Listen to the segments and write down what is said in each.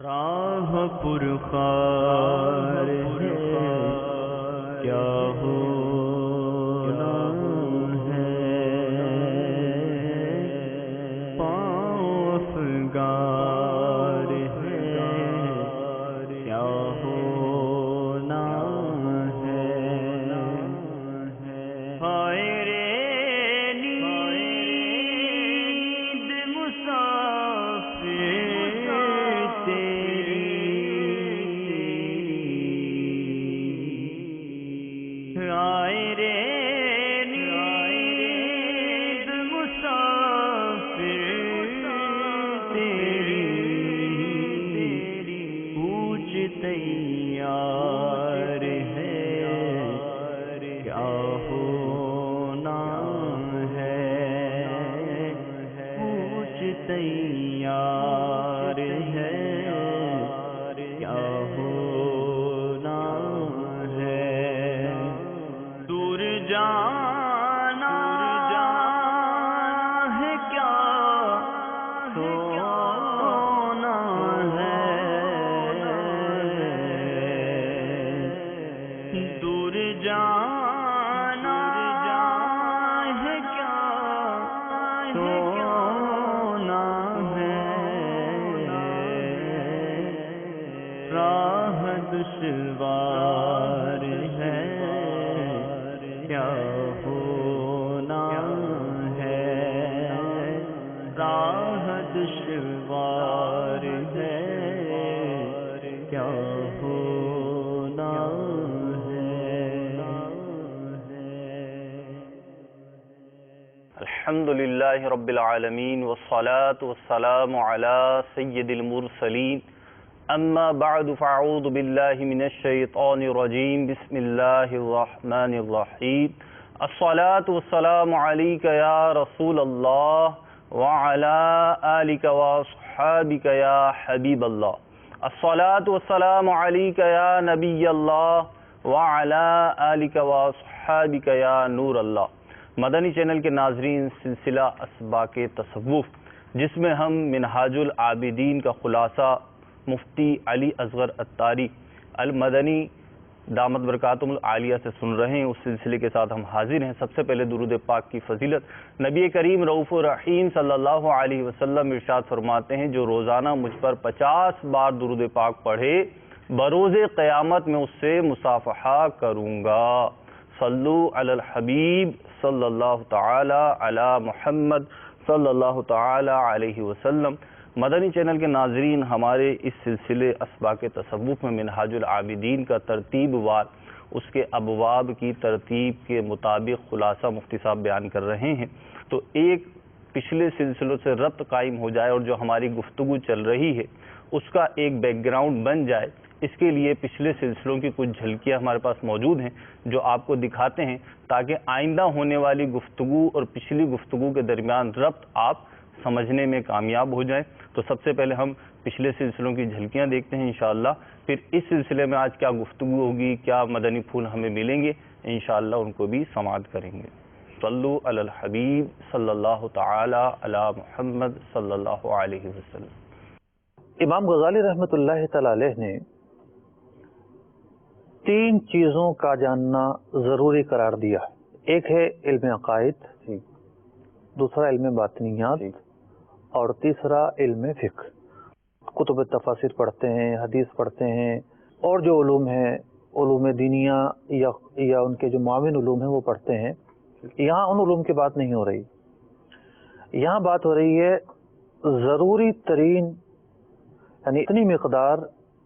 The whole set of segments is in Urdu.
راہ پرخار ہے کیا ہونا ہے، پاؤں افگار ہے کیا ہونا ہے، ہائے رے نیند مسافر آئے رے نیند مسافر تیری، پوچھ تیار ہے کیا ہونا ہے، پوچھ تیار ہے کیا ہونا ہے، دور جانا ہے کیا سونا ہے، دور جانا ہے کیا سونا ہے، راہ دشوار ہے کیا ہونا ہے، راہ دشوار ہے کیا ہونا ہے۔ الحمدللہ رب العالمین والصلاة والسلام علی سید المرسلین، اما بعد فاعوذ باللہ من الشیطان الرجیم، بسم اللہ الرحمن الرحیم، الصلاة والسلام علیک یا رسول اللہ وعلی آلک واصحابک یا حبیب اللہ، الصلاة والسلام علیک یا نبی اللہ وعلی آلک واصحابک یا نور اللہ۔ مدنی چینل کے ناظرین، سلسلہ اسباق تصوف جس میں ہم منہاج العابدین کا خلاصہ مفتی علی اصغر عطاری المدنی دامت برکاتہم العالیہ سے سن رہے ہیں، اس سلسلے کے ساتھ ہم حاضر ہیں۔ سب سے پہلے درود پاک کی فضیلت نبی کریم رؤوف الرحیم صلی اللہ علیہ وسلم ارشاد فرماتے ہیں، جو روزانہ مجھ پر 50 بار درود پاک پڑھے بروز قیامت میں اس سے مصافحہ کروں گا۔ صلو علی الحبیب صلی اللہ تعالی علی محمد صلی اللہ تعالی علیہ وسلم۔ مدنی چینل کے ناظرین، ہمارے اس سلسلے اسباق تصوف میں منہاج العابدین کا ترتیب وار اس کے ابواب کی ترتیب کے مطابق خلاصہ مفتی صاحب بیان کر رہے ہیں، تو ایک پچھلے سلسلوں سے ربط قائم ہو جائے اور جو ہماری گفتگو چل رہی ہے اس کا ایک بیک گراؤنڈ بن جائے، اس کے لیے پچھلے سلسلوں کی کچھ جھلکیاں ہمارے پاس موجود ہیں جو آپ کو دکھاتے ہیں، تاکہ آئندہ ہونے والی گفتگو اور پچھلی گفتگو کے درمیان ربط آپ سمجھنے میں کامیاب ہو جائیں۔ تو سب سے پہلے ہم پچھلے سلسلوں کی جھلکیاں دیکھتے ہیں انشاءاللہ، پھر اس سلسلے میں آج کیا گفتگو ہوگی، کیا مدنی پھول ہمیں ملیں گے، انشاءاللہ ان کو بھی سماعت کریں گے۔ صلو علی الحبیب صلی اللہ تعالی علی محمد صلی اللہ علیہ وسلم۔ امام غزالی رحمۃ اللہ تعالی علیہ نے 3 چیزوں کا جاننا ضروری قرار دیا، ایک ہے علم عقائد، دوسرا علم باطنیات، اور تیسرا علم فقہ۔ کتب تفاسیر پڑھتے ہیں، حدیث پڑھتے ہیں، اور جو علوم ہیں، علوم دینیہ یا ان کے جو معاون علوم ہیں وہ پڑھتے ہیں۔ یہاں ان علوم کی بات نہیں ہو رہی، یہاں بات ہو رہی ہے ضروری ترین، یعنی اتنی مقدار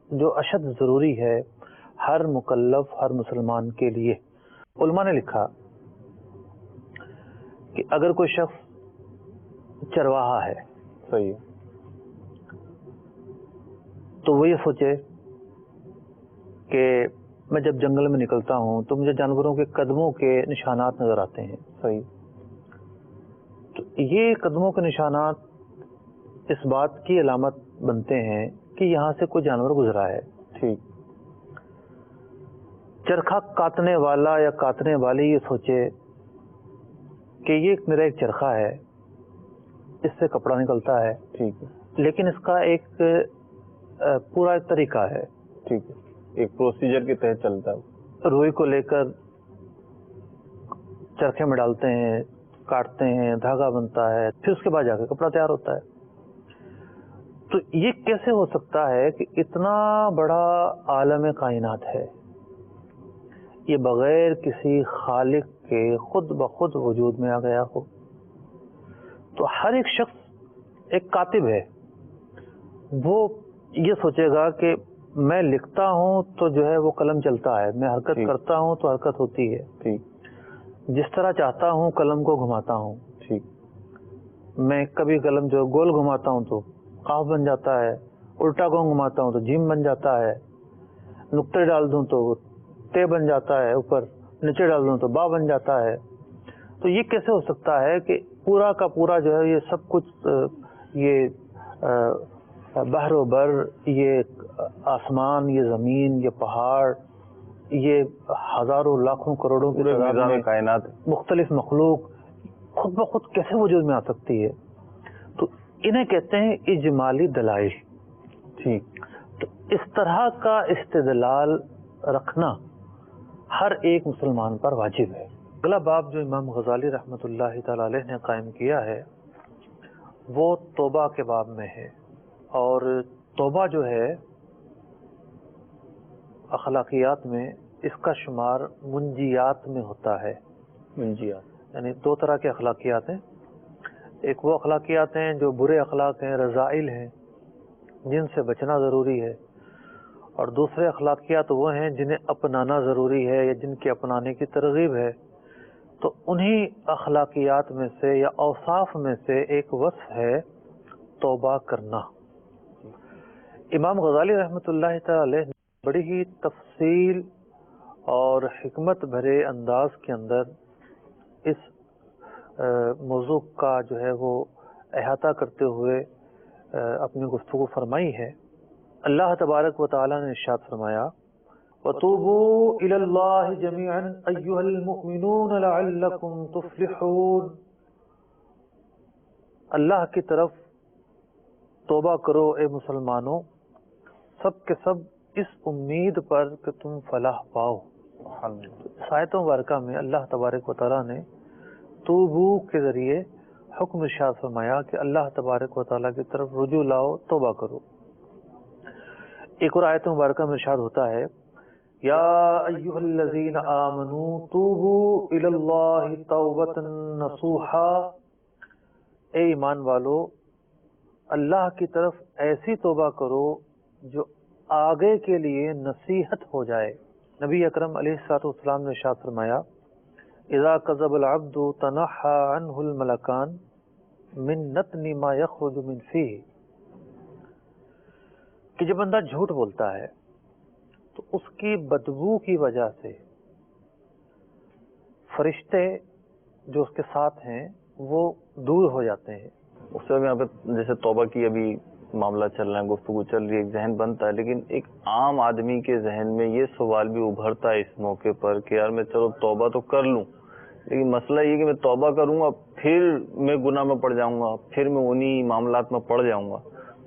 جو اشد ضروری ہے ہر مکلف، ہر مسلمان کے لیے۔ علماء نے لکھا کہ اگر کوئی شخص چرواہا ہے، صحیح، تو وہ یہ سوچے کہ میں جب جنگل میں نکلتا ہوں تو مجھے جانوروں کے قدموں کے نشانات نظر آتے ہیں، صحیح، تو یہ قدموں کے نشانات اس بات کی علامت بنتے ہیں کہ یہاں سے کوئی جانور گزرا ہے۔ ٹھیک، چرخہ کاٹنے والا یا کاٹنے والی یہ سوچے کہ یہ میرا ایک چرخہ ہے، اس سے کپڑا نکلتا ہے، ٹھیک، لیکن اس کا ایک پورا ایک طریقہ ہے. ٹھیک ہے, ایک پروسیجر کے تحت چلتا ہے. روئی کو لے کر چرخے میں ڈالتے ہیں, کاٹتے ہیں, دھاگا بنتا ہے, پھر اس کے بعد جا کے کپڑا تیار ہوتا ہے. تو یہ کیسے ہو سکتا ہے کہ اتنا بڑا عالم کائنات ہے, یہ بغیر کسی خالق کے خود بخود وجود میں آ گیا ہو؟ تو ہر ایک شخص ایک کاتب ہے, وہ یہ سوچے گا کہ میں لکھتا ہوں تو جو ہے وہ قلم چلتا ہے, میں حرکت کرتا ہوں تو حرکت ہوتی ہے, جس طرح چاہتا ہوں قلم کو گھماتا ہوں. میں کبھی قلم جو گول گھماتا ہوں تو قاف بن جاتا ہے, الٹا کو گھماتا ہوں تو جیم بن جاتا ہے, نقطے ڈال دوں تو تے بن جاتا ہے, اوپر نیچے ڈال دوں تو با بن جاتا ہے. تو یہ کیسے ہو سکتا ہے کہ پورا کا پورا جو ہے یہ سب کچھ, یہ بحر و بر, یہ آسمان, یہ زمین, یہ پہاڑ, یہ ہزاروں لاکھوں کروڑوں کی تعداد میں کائنات, مختلف مخلوق خود بخود کیسے وجود میں آ سکتی ہے؟ تو انہیں کہتے ہیں اجمالی دلائل. ٹھیک, تو اس طرح کا استدلال رکھنا ہر ایک مسلمان پر واجب ہے. اگلا باب جو امام غزالی رحمۃ اللہ تعالی علیہ نے قائم کیا ہے وہ توبہ کے باب میں ہے. اور توبہ جو ہے اخلاقیات میں اس کا شمار منجیات میں ہوتا ہے. منجیات یعنی دو طرح کے اخلاقیات ہیں. ایک وہ اخلاقیات ہیں جو برے اخلاق ہیں, رذائل ہیں, جن سے بچنا ضروری ہے, اور دوسرے اخلاقیات وہ ہیں جنہیں اپنانا ضروری ہے یا جن کے اپنانے کی ترغیب ہے. تو انہی اخلاقیات میں سے یا اوصاف میں سے ایک وصف ہے توبہ کرنا. امام غزالی رحمۃ اللہ تعالی علیہ نے بڑی ہی تفصیل اور حکمت بھرے انداز کے اندر اس موضوع کا جو ہے وہ احاطہ کرتے ہوئے اپنی گفتگو فرمائی ہے. اللہ تبارک و تعالی نے ارشاد فرمایا وَتُوبُوا إِلَى اللَّهِ جَمِيعًا أَيُّهَا الْمُؤْمِنُونَ لَعَلَّكُمْ تُفْلِحُونَ. اللہ کی طرف توبہ کرو اے مسلمانوں, سب کے سب اس امید پر کہ تم فلاح پاؤ. آیت مبارکہ میں اللہ تبارک و تعالیٰ نے توبو کے ذریعے حکم ارشاد فرمایا کہ اللہ تبارک و تعالیٰ کی طرف رجوع لاؤ, توبہ کرو. ایک اور آیت مبارکہ میں ارشاد ہوتا ہے یا ایھا الذین آمنوا توبوا الی اللہ توبۃ نصوحا. اے ایمان والو, اللہ کی طرف ایسی توبہ کرو جو آگے کے لیے نصیحت ہو جائے. نبی اکرم علیہ الصلوۃ والسلام نے ارشاد فرمایا اذا کذب العبد تنحى عنه الملکان من نتن ما یخرج من فیہ. کہ جب بندہ جھوٹ بولتا ہے تو اس کی بدبو کی وجہ سے فرشتے جو اس کے ساتھ ہیں وہ دور ہو جاتے ہیں. اس سے یہاں پہ جیسے توبہ کی ابھی معاملہ چل رہا ہے, گفتگو چل رہی ہے, ایک ذہن بنتا ہے, لیکن ایک عام آدمی کے ذہن میں یہ سوال بھی ابھرتا ہے اس موقع پر کہ یار میں چلو توبہ تو کر لوں, لیکن مسئلہ یہ کہ میں توبہ کروں گا پھر میں گناہ میں پڑ جاؤں گا, پھر میں انہی معاملات میں پڑ جاؤں گا.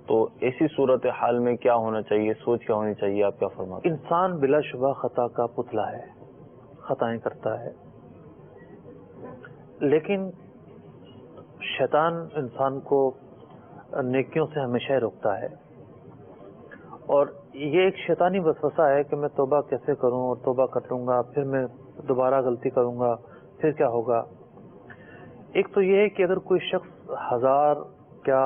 تو ایسی صورت حال میں کیا ہونا چاہیے, سوچ کیا ہونی چاہیے, آپ کیا فرماتے ہیں؟ انسان بلا شبہ خطا کا پتلا ہے, خطائیں کرتا ہے, لیکن شیطان انسان کو نیکیوں سے ہمیشہ روکتا ہے. اور یہ ایک شیطانی وسوسہ ہے کہ میں توبہ کیسے کروں, اور توبہ کر لوں گا پھر میں دوبارہ غلطی کروں گا, پھر کیا ہوگا. ایک تو یہ ہے کہ اگر کوئی شخص 1000 کیا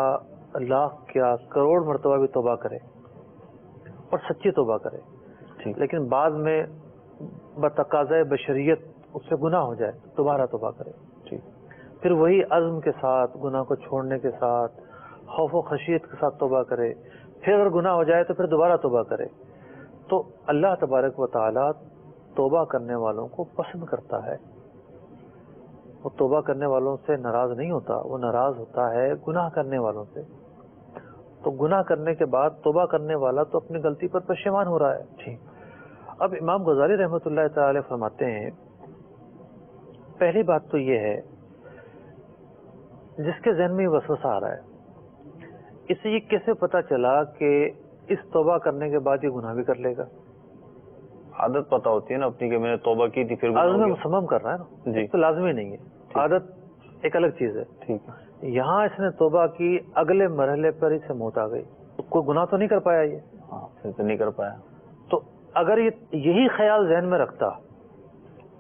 لاکھ کیا کروڑ مرتبہ بھی توبہ کرے اور سچی توبہ کرے, لیکن بعد میں بتقاضۂ بشریت اس سے گناہ ہو جائے, دوبارہ توبہ کرے, پھر وہی عزم کے ساتھ, گناہ کو چھوڑنے کے ساتھ, خوف و خشیت کے ساتھ توبہ کرے, پھر اگر گناہ ہو جائے تو پھر دوبارہ توبہ کرے. تو اللہ تبارک و تعالیٰ توبہ کرنے والوں کو پسند کرتا ہے. وہ توبہ کرنے والوں سے ناراض نہیں ہوتا, وہ ناراض ہوتا ہے گناہ کرنے والوں سے. تو گناہ کرنے کے بعد توبہ کرنے والا تو اپنی غلطی پر پشیمان ہو رہا ہے. اب امام غزالی رحمۃ اللہ تعالی فرماتے ہیں پہلی بات تو یہ ہے جس کے ذہن میں وسوسہ آ رہا ہے, اسے یہ کیسے پتا چلا کہ اس توبہ کرنے کے بعد یہ گناہ بھی کر لے گا. عادت پتہ ہوتی ہے نا اپنی کہ میں نے توبہ کی تھی پھر گناہ عادت ہو میں گیا. مصمم کر رہا ہے نا, جی اس تو لازمی نہیں ہے. عادت ایک الگ چیز ہے. ٹھیک ہے. یہاں اس نے توبہ کی, اگلے مرحلے پر اسے موت آ گئی, تو کوئی گناہ تو نہیں کر پایا یہ. ہاں پھر تو نہیں کر پایا. تو اگر یہ یہی خیال ذہن میں رکھتا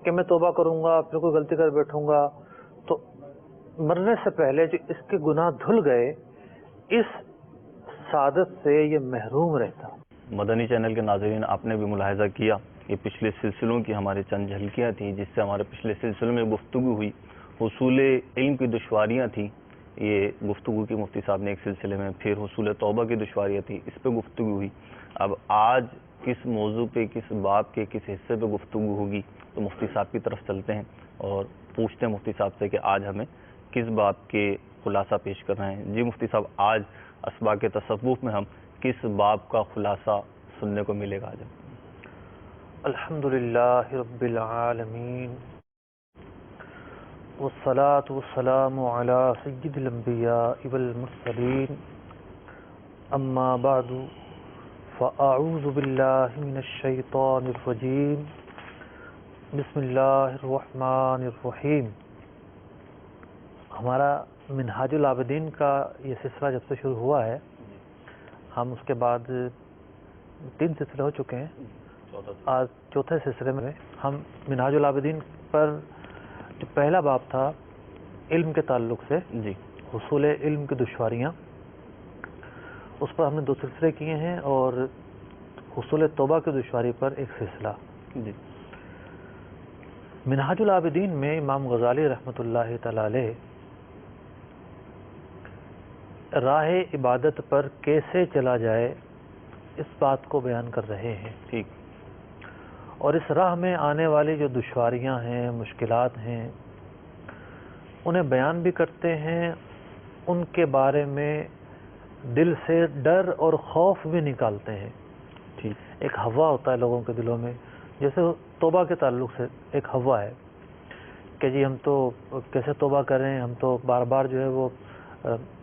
کہ میں توبہ کروں گا پھر کوئی غلطی کر بیٹھوں گا, تو مرنے سے پہلے جو اس کے گناہ دھل گئے, اس سعادت سے یہ محروم رہتا. مدنی چینل کے ناظرین, آپ نے بھی ملاحظہ کیا یہ پچھلے سلسلوں کی ہمارے چند جھلکیاں تھیں جس سے ہمارے پچھلے سلسلوں میں گفتگو ہوئی. حصول علم کی دشواریاں تھیں, یہ گفتگو کی مفتی صاحب نے ایک سلسلے میں. پھر حصول توبہ کی دشواریاں تھیں, اس پہ گفتگو ہوئی. اب آج کس موضوع پہ, کس باب کے کس حصے پہ گفتگو ہوگی, تو مفتی صاحب کی طرف چلتے ہیں اور پوچھتے ہیں مفتی صاحب سے کہ آج ہمیں کس باب کے خلاصہ پیش کر رہے ہیں. جی مفتی صاحب, آج اسباق تصوف میں ہم کس باب کا خلاصہ سننے کو ملے گا؟ آج الحمدللہ رب العالمین والصلاة والسلام علی سید الانبیاء والمرسلین, اما بعد فاعوذ باللہ من الشیطان الرجیم, بسم اللہ الرحمن الرحیم. ہمارا منہاج العابدین کا یہ سلسلہ جب سے شروع ہوا ہے, ہم اس کے بعد 3 سلسلے ہو چکے ہیں. آج چوتھے سلسلے میں ہم منہاج العابدین پر جو پہلا باب تھا علم کے تعلق سے, جی حصول علم کی دشواریاں, اس پر ہم نے 2 سلسلے کیے ہیں, اور حصول توبہ کی دشواری پر ایک سلسلہ. جی. منہاج العابدین میں امام غزالی رحمۃ اللہ تعالی علیہ راہ عبادت پر کیسے چلا جائے اس بات کو بیان کر رہے ہیں. ٹھیک. اور اس راہ میں آنے والی جو دشواریاں ہیں, مشکلات ہیں, انہیں بیان بھی کرتے ہیں, ان کے بارے میں دل سے ڈر اور خوف بھی نکالتے ہیں. ٹھیک. ایک ہوا ہوتا ہے لوگوں کے دلوں میں, جیسے توبہ کے تعلق سے ایک ہوا ہے کہ جی ہم تو کیسے توبہ کریں, ہم تو بار بار جو ہے وہ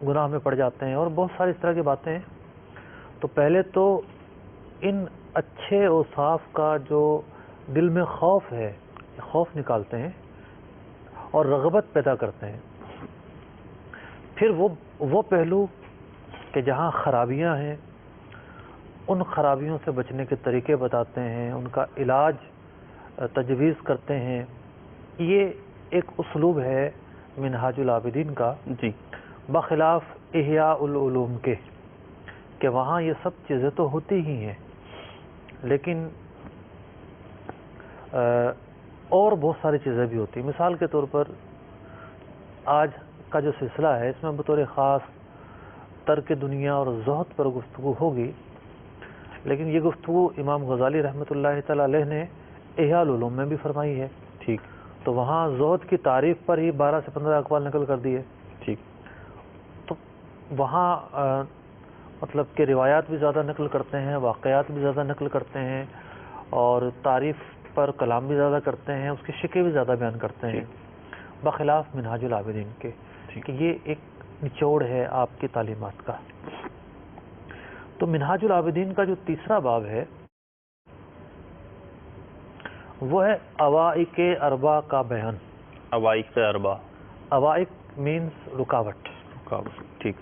گناہ میں پڑ جاتے ہیں, اور بہت ساری اس طرح کی باتیں ہیں. تو پہلے تو ان اچھے اوصاف کا جو دل میں خوف ہے, خوف نکالتے ہیں اور رغبت پیدا کرتے ہیں. پھر وہ پہلو کہ جہاں خرابیاں ہیں, ان خرابیوں سے بچنے کے طریقے بتاتے ہیں, ان کا علاج تجویز کرتے ہیں. یہ ایک اسلوب ہے منہاج العابدین کا, جی. بخلاف احیاء العلوم کے, کہ وہاں یہ سب چیزیں تو ہوتی ہی ہیں, لیکن اور بہت ساری چیزیں بھی ہوتی ہیں. مثال کے طور پر آج کا جو سلسلہ ہے, اس میں بطور خاص ترک دنیا اور زہد پر گفتگو ہوگی, لیکن یہ گفتگو امام غزالی رحمۃ اللہ تعالی علیہ نے احیاء العلوم میں بھی فرمائی ہے. ٹھیک. تو وہاں زہد کی تعریف پر ہی 12 سے 15 اقوال نقل کر دیے. ٹھیک. تو وہاں مطلب کہ روایات بھی زیادہ نقل کرتے ہیں, واقعات بھی زیادہ نقل کرتے ہیں, اور تعریف پر کلام بھی زیادہ کرتے ہیں, اس کی شکیں بھی زیادہ بیان کرتے ہیں, بخلاف منہاج العابدین کے, کہ یہ ایک نچوڑ ہے آپ کی تعلیمات کا. تو منہاج العابدین کا جو تیسرا باب ہے وہ ہے عوائق اربع کا بیان. عوائق اربع. عوائق مینس رکاوٹ. ٹھیک.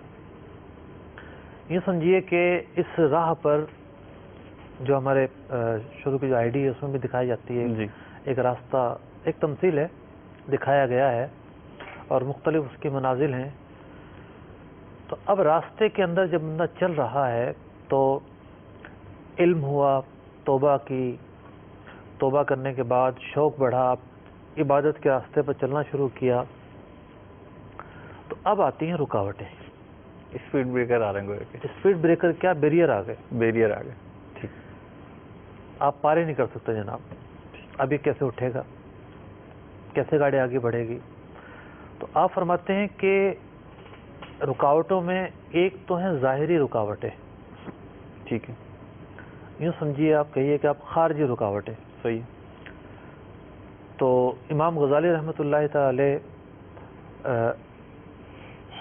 یہ سمجھیے کہ اس راہ پر جو ہمارے شروع کی جو آئی ڈی ہے اس میں بھی دکھائی جاتی ہے, جی. ایک راستہ, ایک تمثیل ہے, دکھایا گیا ہے, اور مختلف اس کی منازل ہیں. تو اب راستے کے اندر جب بندہ چل رہا ہے تو علم ہوا, توبہ کی, توبہ کرنے کے بعد شوق بڑھا, عبادت کے راستے پر چلنا شروع کیا, تو اب آتی ہیں رکاوٹیں. اسپیڈ بریکر آ رہے ہیں. اسپیڈ بریکر کیا, بیریئر آ گئے. بیریئر آ گئے. ٹھیک. آپ پار ہی نہیں کر سکتے جناب. ابھی کیسے اٹھے گا, کیسے گاڑی آگے بڑھے گی. تو آپ فرماتے ہیں کہ رکاوٹوں میں ایک تو ہیں ظاہری رکاوٹیں. ٹھیک ہے. یوں سمجھیے, آپ کہیے کہ آپ خارجی رکاوٹیں. صحیح. تو امام غزالی رحمۃ اللہ تعالی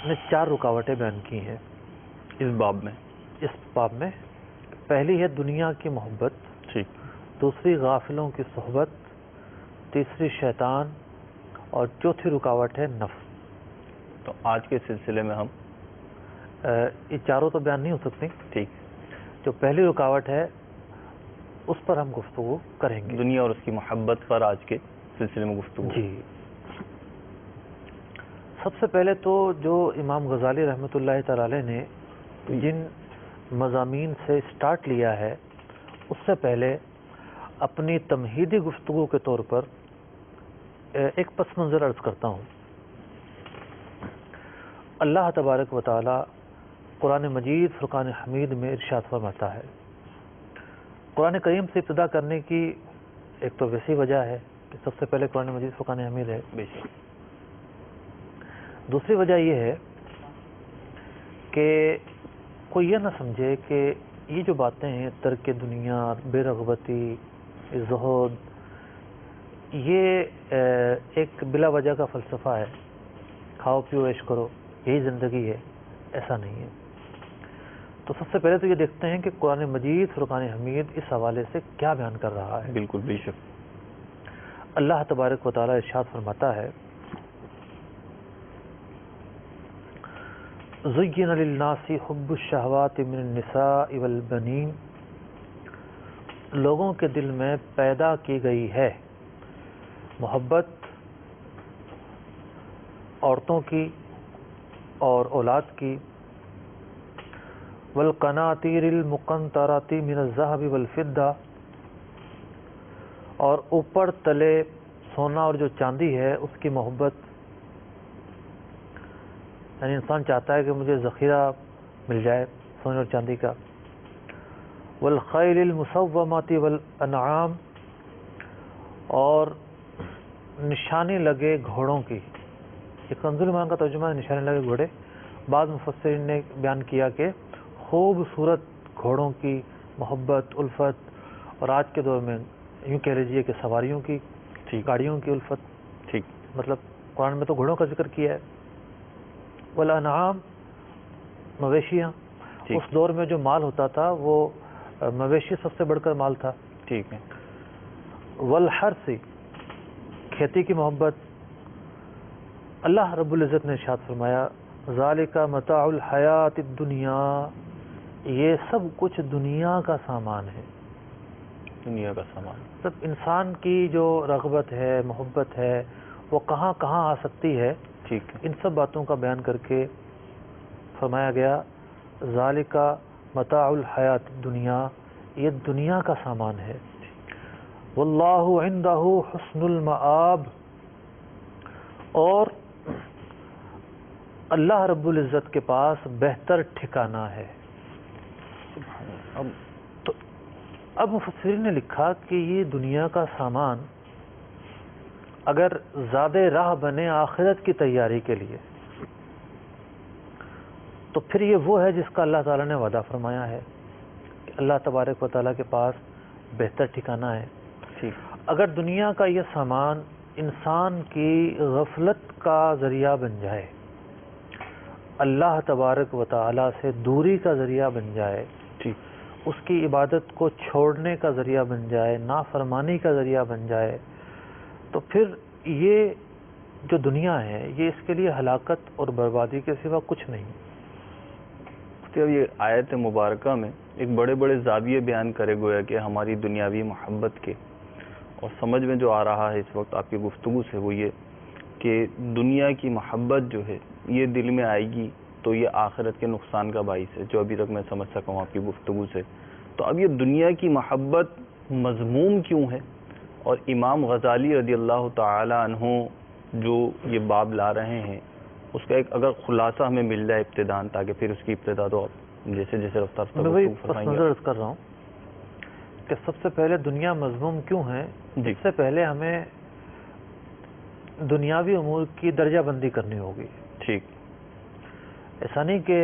نے 4 رکاوٹیں بیان کی ہیں اس باب میں. اس باب میں پہلی ہے دنیا کی محبت، ٹھیک، دوسری غافلوں کی صحبت، تیسری شیطان، اور چوتھی رکاوٹ ہے نفس۔ تو آج کے سلسلے میں ہم یہ چاروں تو بیان نہیں ہو سکتی، ٹھیک، جو پہلی رکاوٹ ہے اس پر ہم گفتگو کریں گے۔ دنیا اور اس کی محبت پر آج کے سلسلے میں گفتگو۔ جی، سب سے پہلے تو جو امام غزالی رحمۃ اللہ تعالی علیہ نے جن مضامین سے سٹارٹ لیا ہے، اس سے پہلے اپنی تمہیدی گفتگو کے طور پر ایک پس منظر عرض کرتا ہوں۔ اللہ تبارک و تعالی قرآن مجید فرقان حمید میں ارشاد فرماتا ہے۔ قرآن کریم سے ابتدا کرنے کی ایک تو ویسی وجہ ہے کہ سب سے پہلے قرآن مجید فرقان حمید ہے، بے شک، دوسری وجہ یہ ہے کہ کوئی یہ نہ سمجھے کہ یہ جو باتیں ہیں ترک دنیا، بے رغبتی، زہد، یہ ایک بلا وجہ کا فلسفہ ہے، کھاؤ پیو عیش کرو یہی زندگی ہے، ایسا نہیں ہے۔ تو سب سے پہلے تو یہ دیکھتے ہیں کہ قرآن مجید فرقان حمید اس حوالے سے کیا بیان کر رہا ہے۔ بالکل بے شک۔ اللہ تبارک و تعالی ارشاد فرماتا ہے، زُيِّنَ لِلنَّاسِ حُبُّ الشَّهَوَاتِ مِنَ النِّسَاءِ وَالْبَنِينَ، لوگوں کے دل میں پیدا کی گئی ہے محبت عورتوں کی اور اولاد کی، وَالْقَنَاطِيرِ الْمُقَنطَرَةِ مِنَ الذَّهَبِ وَالْفِضَّةِ، اور اوپر تلے سونا اور جو چاندی ہے اس کی محبت، یعنی انسان چاہتا ہے کہ مجھے ذخیرہ مل جائے سونے اور چاندی کا، والخیل المسومۃ والانعام، اور نشانے لگے گھوڑوں کی۔ یہ کنز الایمان کا ترجمہ ہے، نشانے لگے گھوڑے۔ بعض مفسرین نے بیان کیا کہ خوبصورت گھوڑوں کی محبت، الفت، اور آج کے دور میں یوں کہہ لیجیے کہ سواریوں کی، گاڑیوں کی الفت، ٹھیک، مطلب قرآن میں تو گھوڑوں کا ذکر کیا ہے۔ والانعام، مویشیاں، اس دور میں جو مال ہوتا تھا وہ مویشی سب سے بڑھ کر مال تھا، ٹھیک ہے۔ والحرث، کھیتی کی محبت۔ اللہ رب العزت نے ارشاد فرمایا، ذالک متاع الحیات الدنیا، یہ سب کچھ دنیا کا سامان ہے۔ دنیا کا سامان، مطلب انسان کی جو رغبت ہے، محبت ہے، وہ کہاں کہاں آ سکتی ہے، ٹھیک ہے، ان سب باتوں کا بیان کر کے فرمایا گیا، ذالک متاع الحیات الدنیا، یہ دنیا کا سامان ہے۔ واللہ عندہ حسن المآب، اور اللہ رب العزت کے پاس بہتر ٹھکانہ ہے۔ اب مفسرین نے لکھا کہ یہ دنیا کا سامان اگر زیادہ راہ بنے آخرت کی تیاری کے لیے، تو پھر یہ وہ ہے جس کا اللہ تعالیٰ نے وعدہ فرمایا ہے کہ اللہ تبارک و تعالیٰ کے پاس بہتر ٹھکانہ ہے۔ اگر دنیا کا یہ سامان انسان کی غفلت کا ذریعہ بن جائے، اللہ تبارک و تعالیٰ سے دوری کا ذریعہ بن جائے، اس کی عبادت کو چھوڑنے کا ذریعہ بن جائے، نافرمانی کا ذریعہ بن جائے، تو پھر یہ جو دنیا ہے یہ اس کے لیے ہلاکت اور بربادی کے سوا کچھ نہیں۔ اب یہ آیت مبارکہ میں ایک بڑے بڑے زاویے بیان کرے گویا کہ ہماری دنیاوی محبت کے، اور سمجھ میں جو آ رہا ہے اس وقت آپ کی گفتگو سے وہ یہ کہ دنیا کی محبت جو ہے یہ دل میں آئے گی تو یہ آخرت کے نقصان کا باعث ہے، جو ابھی تک میں سمجھ سکا ہوں آپ کی گفتگو سے۔ تو اب یہ دنیا کی محبت مذموم کیوں ہے، اور امام غزالی رضی اللہ تعالی عنہ جو یہ باب لا رہے ہیں اس کا ایک اگر خلاصہ ہمیں مل جائے ابتداءً، تاکہ پھر اس کی ابتدا تو آپ جیسے جیسے رفتہ میں وہی پس منظر عرض کر رہا ہوں کہ سب سے پہلے دنیا مذموم کیوں ہے، اس سے پہلے ہمیں دنیاوی امور کی درجہ بندی کرنی ہوگی۔ ٹھیک، ایسا نہیں کہ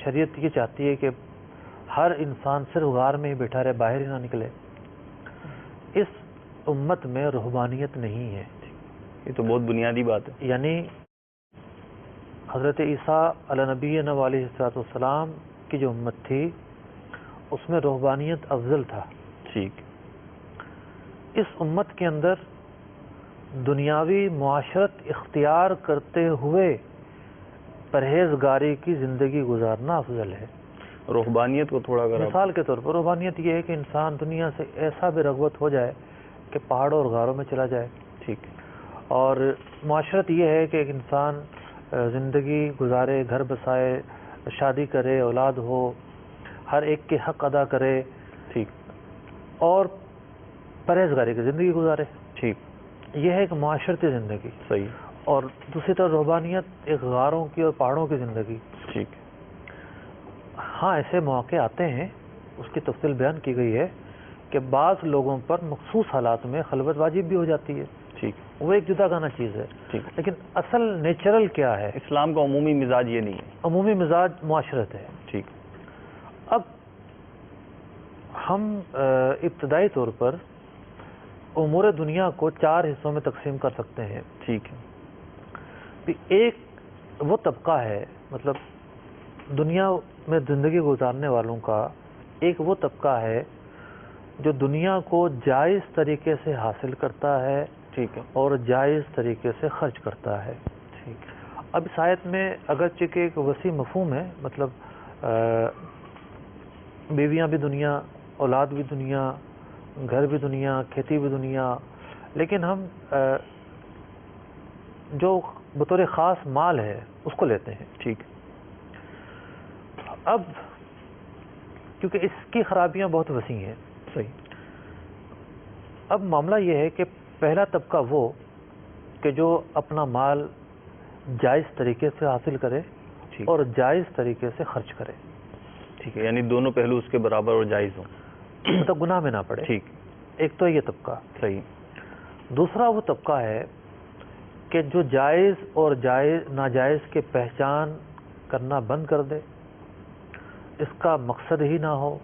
شریعت یہ چاہتی ہے کہ ہر انسان صرف غار میں ہی بیٹھا رہے، باہر ہی نہ نکلے۔ اس امت میں رہبانیت نہیں ہے، یہ تو بہت بنیادی بات ہے۔ یعنی حضرت عیسیٰ علیہ نبی علیہ الصلوۃ والسلام کی جو امت تھی اس میں روحانیت افضل تھا. ٹھیک. اس امت کے اندر دنیاوی معاشرت اختیار کرتے ہوئے پرہیزگاری کی زندگی گزارنا افضل ہے. روحانیت کو تھوڑا اگر مثال کے طور پر روحانیت یہ ہے کہ انسان دنیا سے ایسا بے رغبت ہو جائے کہ پہاڑوں اور غاروں میں چلا جائے. ٹھیک. اور معاشرت یہ ہے کہ ایک انسان زندگی گزارے، گھر بسائے، شادی کرے، اولاد ہو، ہر ایک کے حق ادا کرے. ٹھیک. اور پرہیزگاری کی زندگی گزارے. ٹھیک. یہ ہے ایک معاشرتی زندگی. صحیح. اور دوسری طرف روحانیت ایک غاروں کی اور پہاڑوں کی زندگی. ٹھیک. ہاں ایسے مواقع آتے ہیں، اس کی تفصیل بیان کی گئی ہے کہ بعض لوگوں پر مخصوص حالات میں خلوت واجب بھی ہو جاتی ہے. ٹھیک. وہ ایک جدا گانا چیز ہے. ٹھیک. لیکن اصل نیچرل کیا ہے؟ اسلام کا عمومی مزاج یہ نہیں ہے. عمومی مزاج معاشرت ہے. ٹھیک. اب ہم ابتدائی طور پر امور دنیا کو 4 حصوں میں تقسیم کر سکتے ہیں. ٹھیک ہے. ایک وہ طبقہ ہے، مطلب دنیا میں زندگی گزارنے والوں کا ایک وہ طبقہ ہے جو دنیا کو جائز طریقے سے حاصل کرتا ہے. ٹھیک ہے. اور جائز طریقے سے خرچ کرتا ہے. ٹھیک. اب اس آیت میں اگرچہ کہ ایک وسیع مفہوم ہے، مطلب بیویاں بھی دنیا، اولاد بھی دنیا، گھر بھی دنیا، کھیتی بھی دنیا، لیکن ہم جو بطور خاص مال ہے اس کو لیتے ہیں. ٹھیک. اب کیونکہ اس کی خرابیاں بہت وسیع ہیں. صحیح. اب معاملہ یہ ہے کہ پہلا طبقہ وہ کہ جو اپنا مال جائز طریقے سے حاصل کرے اور جائز طریقے سے خرچ کرے. ٹھیک ہے. یعنی دونوں پہلو اس کے برابر اور جائز ہوں، مطلب گناہ میں نہ پڑے. ٹھیک. ایک تو یہ طبقہ. صحیح. دوسرا وہ طبقہ ہے کہ جو جائز اور ناجائز کے پہچان کرنا بند کر دے، اس کا مقصد ہی نہ ہو،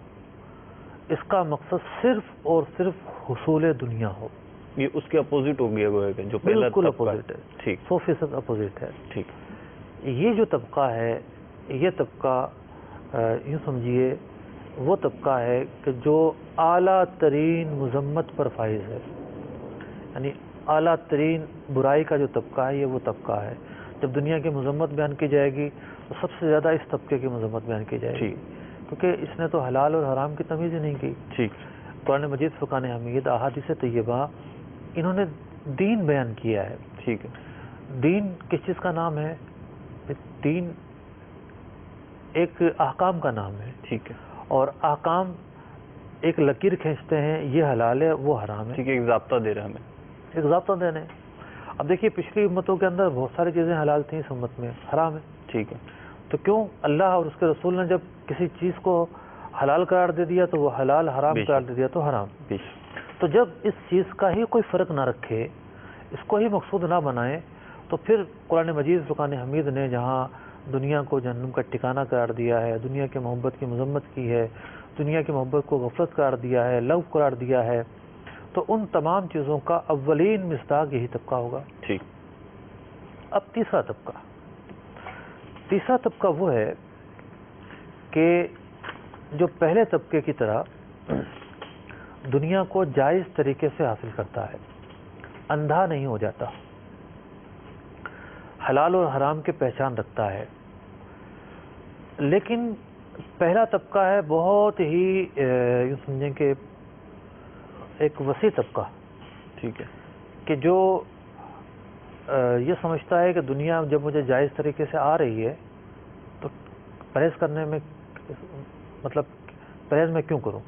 اس کا مقصد صرف اور صرف حصول دنیا ہو. یہ اس کے اپوزٹ ہو گیا گویا کہ جو پہلا بالکل طبقہ اپوزٹ ہے. ٹھیک. 100% اپوزٹ ہے. ٹھیک. یہ جو طبقہ ہے، یہ طبقہ یوں سمجھیے وہ طبقہ ہے کہ جو اعلیٰ ترین مذمت پر فائز ہے. یعنی اعلیٰ ترین برائی کا جو طبقہ ہے یہ وہ طبقہ ہے. جب دنیا کی مذمت بیان کی جائے گی تو سب سے زیادہ اس طبقے کی مذمت بیان کی جائے گی، کیونکہ اس نے تو حلال اور حرام کی تمیز ہی نہیں کی. ٹھیک. قرآن مجید، فرقان حمید، احادیث طیبہ، انہوں نے دین بیان کیا ہے. ٹھیک ہے. دین کس چیز کا نام ہے؟ دین ایک احکام کا نام ہے. ٹھیک ہے. اور احکام ایک لکیر کھینچتے ہیں، یہ حلال ہے وہ حرام ہے. ٹھیک ہے. ایک ضابطہ دے رہے ہمیں، ایک ضابطہ دینے. اب دیکھیے پچھلی امتوں کے اندر بہت ساری چیزیں حلال تھیں، اس امت میں حرام ہے. ٹھیک ہے. تو کیوں اللہ اور اس کے رسول نے جب کسی چیز کو حلال قرار دے دیا تو وہ حلال، حرام قرار دے دیا تو حرام. تو جب اس چیز کا ہی کوئی فرق نہ رکھے، اس کو ہی مقصود نہ بنائے، تو پھر قرآن مجید، فرقان حمید نے جہاں دنیا کو جہنم کا ٹھکانہ قرار دیا ہے، دنیا کی محبت کی مذمت کی ہے، دنیا کی محبت کو غفلت قرار دیا ہے، لغو قرار دیا ہے، تو ان تمام چیزوں کا اولین مصداق یہی طبقہ ہوگا. ٹھیک. اب تیسرا طبقہ وہ ہے کہ جو پہلے طبقے کی طرح دنیا کو جائز طریقے سے حاصل کرتا ہے، اندھا نہیں ہو جاتا، حلال اور حرام کی پہچان رکھتا ہے. لیکن پہلا طبقہ ہے بہت ہی یوں سمجھیں کہ ایک وسیع طبقہ. ٹھیک ہے. کہ جو یہ سمجھتا ہے کہ دنیا جب مجھے جائز طریقے سے آ رہی ہے تو پرہیز کرنے میں، مطلب پرہیز میں کیوں کروں.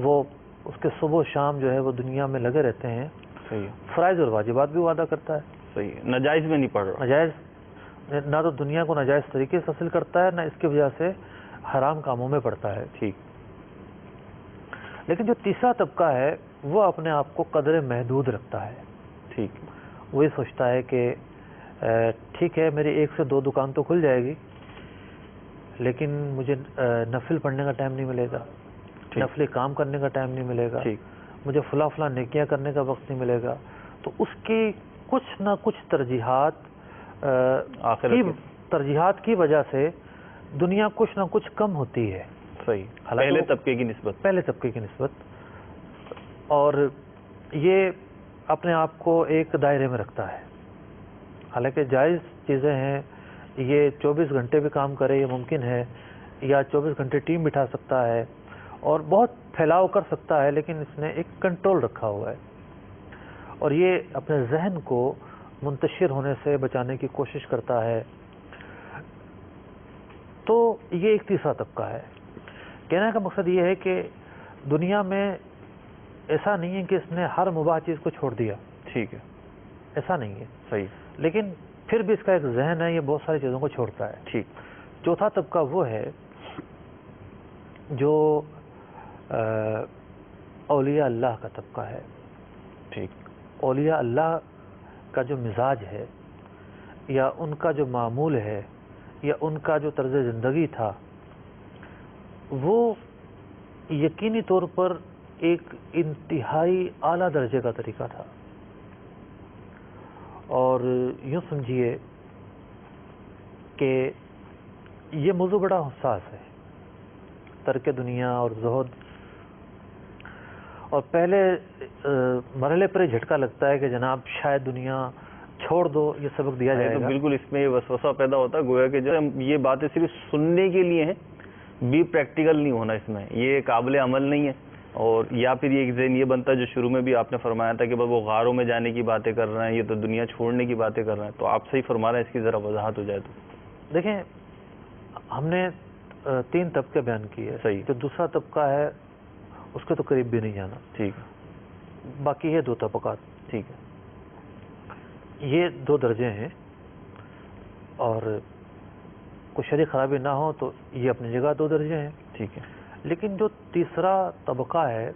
وہ اس کے صبح و شام جو ہے وہ دنیا میں لگے رہتے ہیں. صحیح. فرائض اور واجبات بھی وعدہ کرتا ہے. صحیح. ناجائز میں نہیں پڑھ رہا. ناجائز نہ تو دنیا کو ناجائز طریقے سے حاصل کرتا ہے، نہ اس کی وجہ سے حرام کاموں میں پڑتا ہے. ٹھیک. لیکن جو تیسرا طبقہ ہے وہ اپنے آپ کو قدر محدود رکھتا ہے. ٹھیک. وہ یہ سوچتا ہے کہ ٹھیک ہے میری 1 سے 2 دکان تو کھل جائے گی، لیکن مجھے نفل پڑھنے کا ٹائم نہیں ملے گا، نفلی کام کرنے کا ٹائم نہیں ملے گا، مجھے فلاں نیکیاں کرنے کا وقت نہیں ملے گا. تو اس کی کچھ نہ کچھ ترجیحات کی وجہ سے دنیا کچھ نہ کچھ کم ہوتی ہے. صحیح، حالانکہ پہلے وہ طبقے کی نسبت. پہلے طبقے کی نسبت، اور یہ اپنے آپ کو ایک دائرے میں رکھتا ہے. حالانکہ جائز چیزیں ہیں، یہ 24 گھنٹے بھی کام کرے یہ ممکن ہے، یا 24 گھنٹے ٹیم بٹھا سکتا ہے اور بہت پھیلاؤ کر سکتا ہے، لیکن اس نے ایک کنٹرول رکھا ہوا ہے اور یہ اپنے ذہن کو منتشر ہونے سے بچانے کی کوشش کرتا ہے. تو یہ ایک تیسرا طبقہ ہے. کہنے کا مقصد یہ ہے کہ دنیا میں ایسا نہیں ہے کہ اس نے ہر مباح چیز کو چھوڑ دیا، ٹھیک ہے، ایسا نہیں ہے، صحیح، لیکن پھر بھی اس کا ایک ذہن ہے، یہ بہت ساری چیزوں کو چھوڑتا ہے. ٹھیک. چوتھا طبقہ وہ ہے جو اولیاء اللہ کا طبقہ ہے. ٹھیک، اولیاء اللہ کا جو مزاج ہے یا ان کا جو معمول ہے یا ان کا جو طرز زندگی تھا، وہ یقینی طور پر ایک انتہائی اعلیٰ درجے کا طریقہ تھا. اور یوں سمجھیے کہ یہ موضوع بڑا حساس ہے، ترک دنیا اور زہد. اور پہلے مرحلے پر یہ جھٹکا لگتا ہے کہ جناب شاید دنیا چھوڑ دو، یہ سبق دیا جائے تو گا. بالکل اس میں یہ وسوسہ پیدا ہوتا ہے گویا کہ جو یہ باتیں صرف سننے کے لیے ہیں، بھی پریکٹیکل نہیں ہونا اس میں، یہ قابل عمل نہیں ہے. اور یا پھر یہ ایک ذہن یہ بنتا ہے جو شروع میں بھی آپ نے فرمایا تھا کہ وہ غاروں میں جانے کی باتیں کر رہے ہیں، یہ تو دنیا چھوڑنے کی باتیں کر رہے ہیں. تو آپ صحیح فرما رہے ہیں، اس کی ذرا وضاحت ہو جائے تو. دیکھیں، ہم نے 3 طبقے بیان کیے. صحیح. جو دوسرا طبقہ ہے اس کے تو قریب بھی نہیں جانا. ٹھیک، باقی ہے 2 طبقات. ٹھیک ہے، یہ 2 درجے ہیں، اور کوئی شرعی خرابی نہ ہو تو یہ اپنی جگہ 2 درجے ہیں. ٹھیک ہے، لیکن جو تیسرا طبقہ ہے،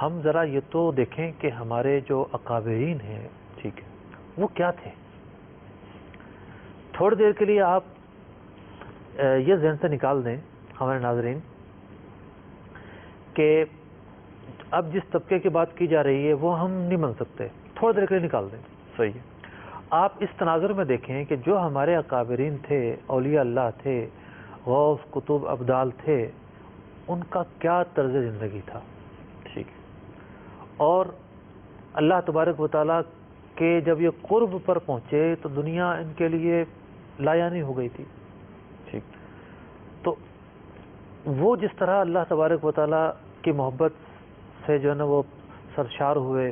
ہم ذرا یہ تو دیکھیں کہ ہمارے جو اکابرین ہیں، ٹھیک ہے، وہ کیا تھے. تھوڑی دیر کے لیے آپ یہ ذہن سے نکال دیں ہمارے ناظرین کہ اب جس طبقے کی بات کی جا رہی ہے وہ ہم نہیں مان سکتے، تھوڑی دیر کے لیے نکال دیں. صحیح ہے، آپ اس تناظر میں دیکھیں کہ جو ہمارے اکابرین تھے، اولیاء اللہ تھے، غوث، کتب، ابدال تھے، ان کا کیا طرز زندگی تھا. ٹھیک ہے، اور اللہ تبارک و تعالیٰ کے جب یہ قرب پر پہنچے تو دنیا ان کے لیے لایانی ہو گئی تھی. ٹھیک، تو وہ جس طرح اللہ تبارک و تعالیٰ کی محبت سے جو ہے نا وہ سرشار ہوئے،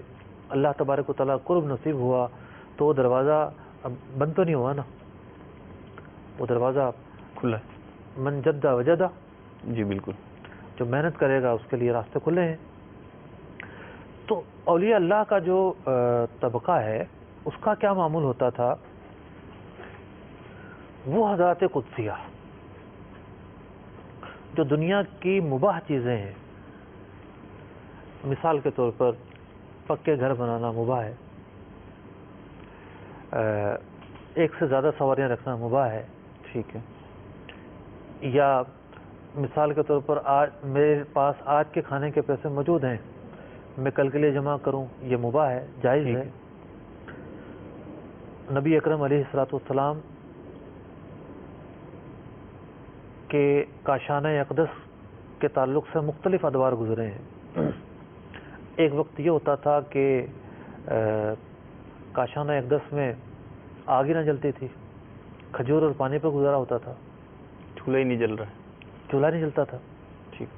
اللہ تبارک و تعالیٰ قرب نصیب ہوا، تو وہ دروازہ اب بند تو نہیں ہوا نا، وہ دروازہ کھلا ہے. من جدہ وجدہ، جی بالکل، جو محنت کرے گا اس کے لیے راستے کھلے ہیں. تو اولیاء اللہ کا جو طبقہ ہے اس کا کیا معمول ہوتا تھا؟ وہ حضرات قدسیہ، جو دنیا کی مباح چیزیں ہیں، مثال کے طور پر پکے گھر بنانا مباح ہے، ایک سے زیادہ سواریاں رکھنا مباح ہے. ٹھیک ہے، یا مثال کے طور پر آج میرے پاس آج کے کھانے کے پیسے موجود ہیں، میں کل کے لیے جمع کروں، یہ مباح ہے، جائز ہے. نبی اکرم علیہ الصلوۃ والسلام کے کاشانہ اقدس کے تعلق سے مختلف ادوار گزرے ہیں. ایک وقت یہ ہوتا تھا کہ کاشانہ اقدس میں آگ ہی نہ جلتی تھی، کھجور اور پانی پر گزارا ہوتا تھا، چولہا ہی نہیں جل رہا ہے. چولہا نہیں جلتا تھا. ٹھیک،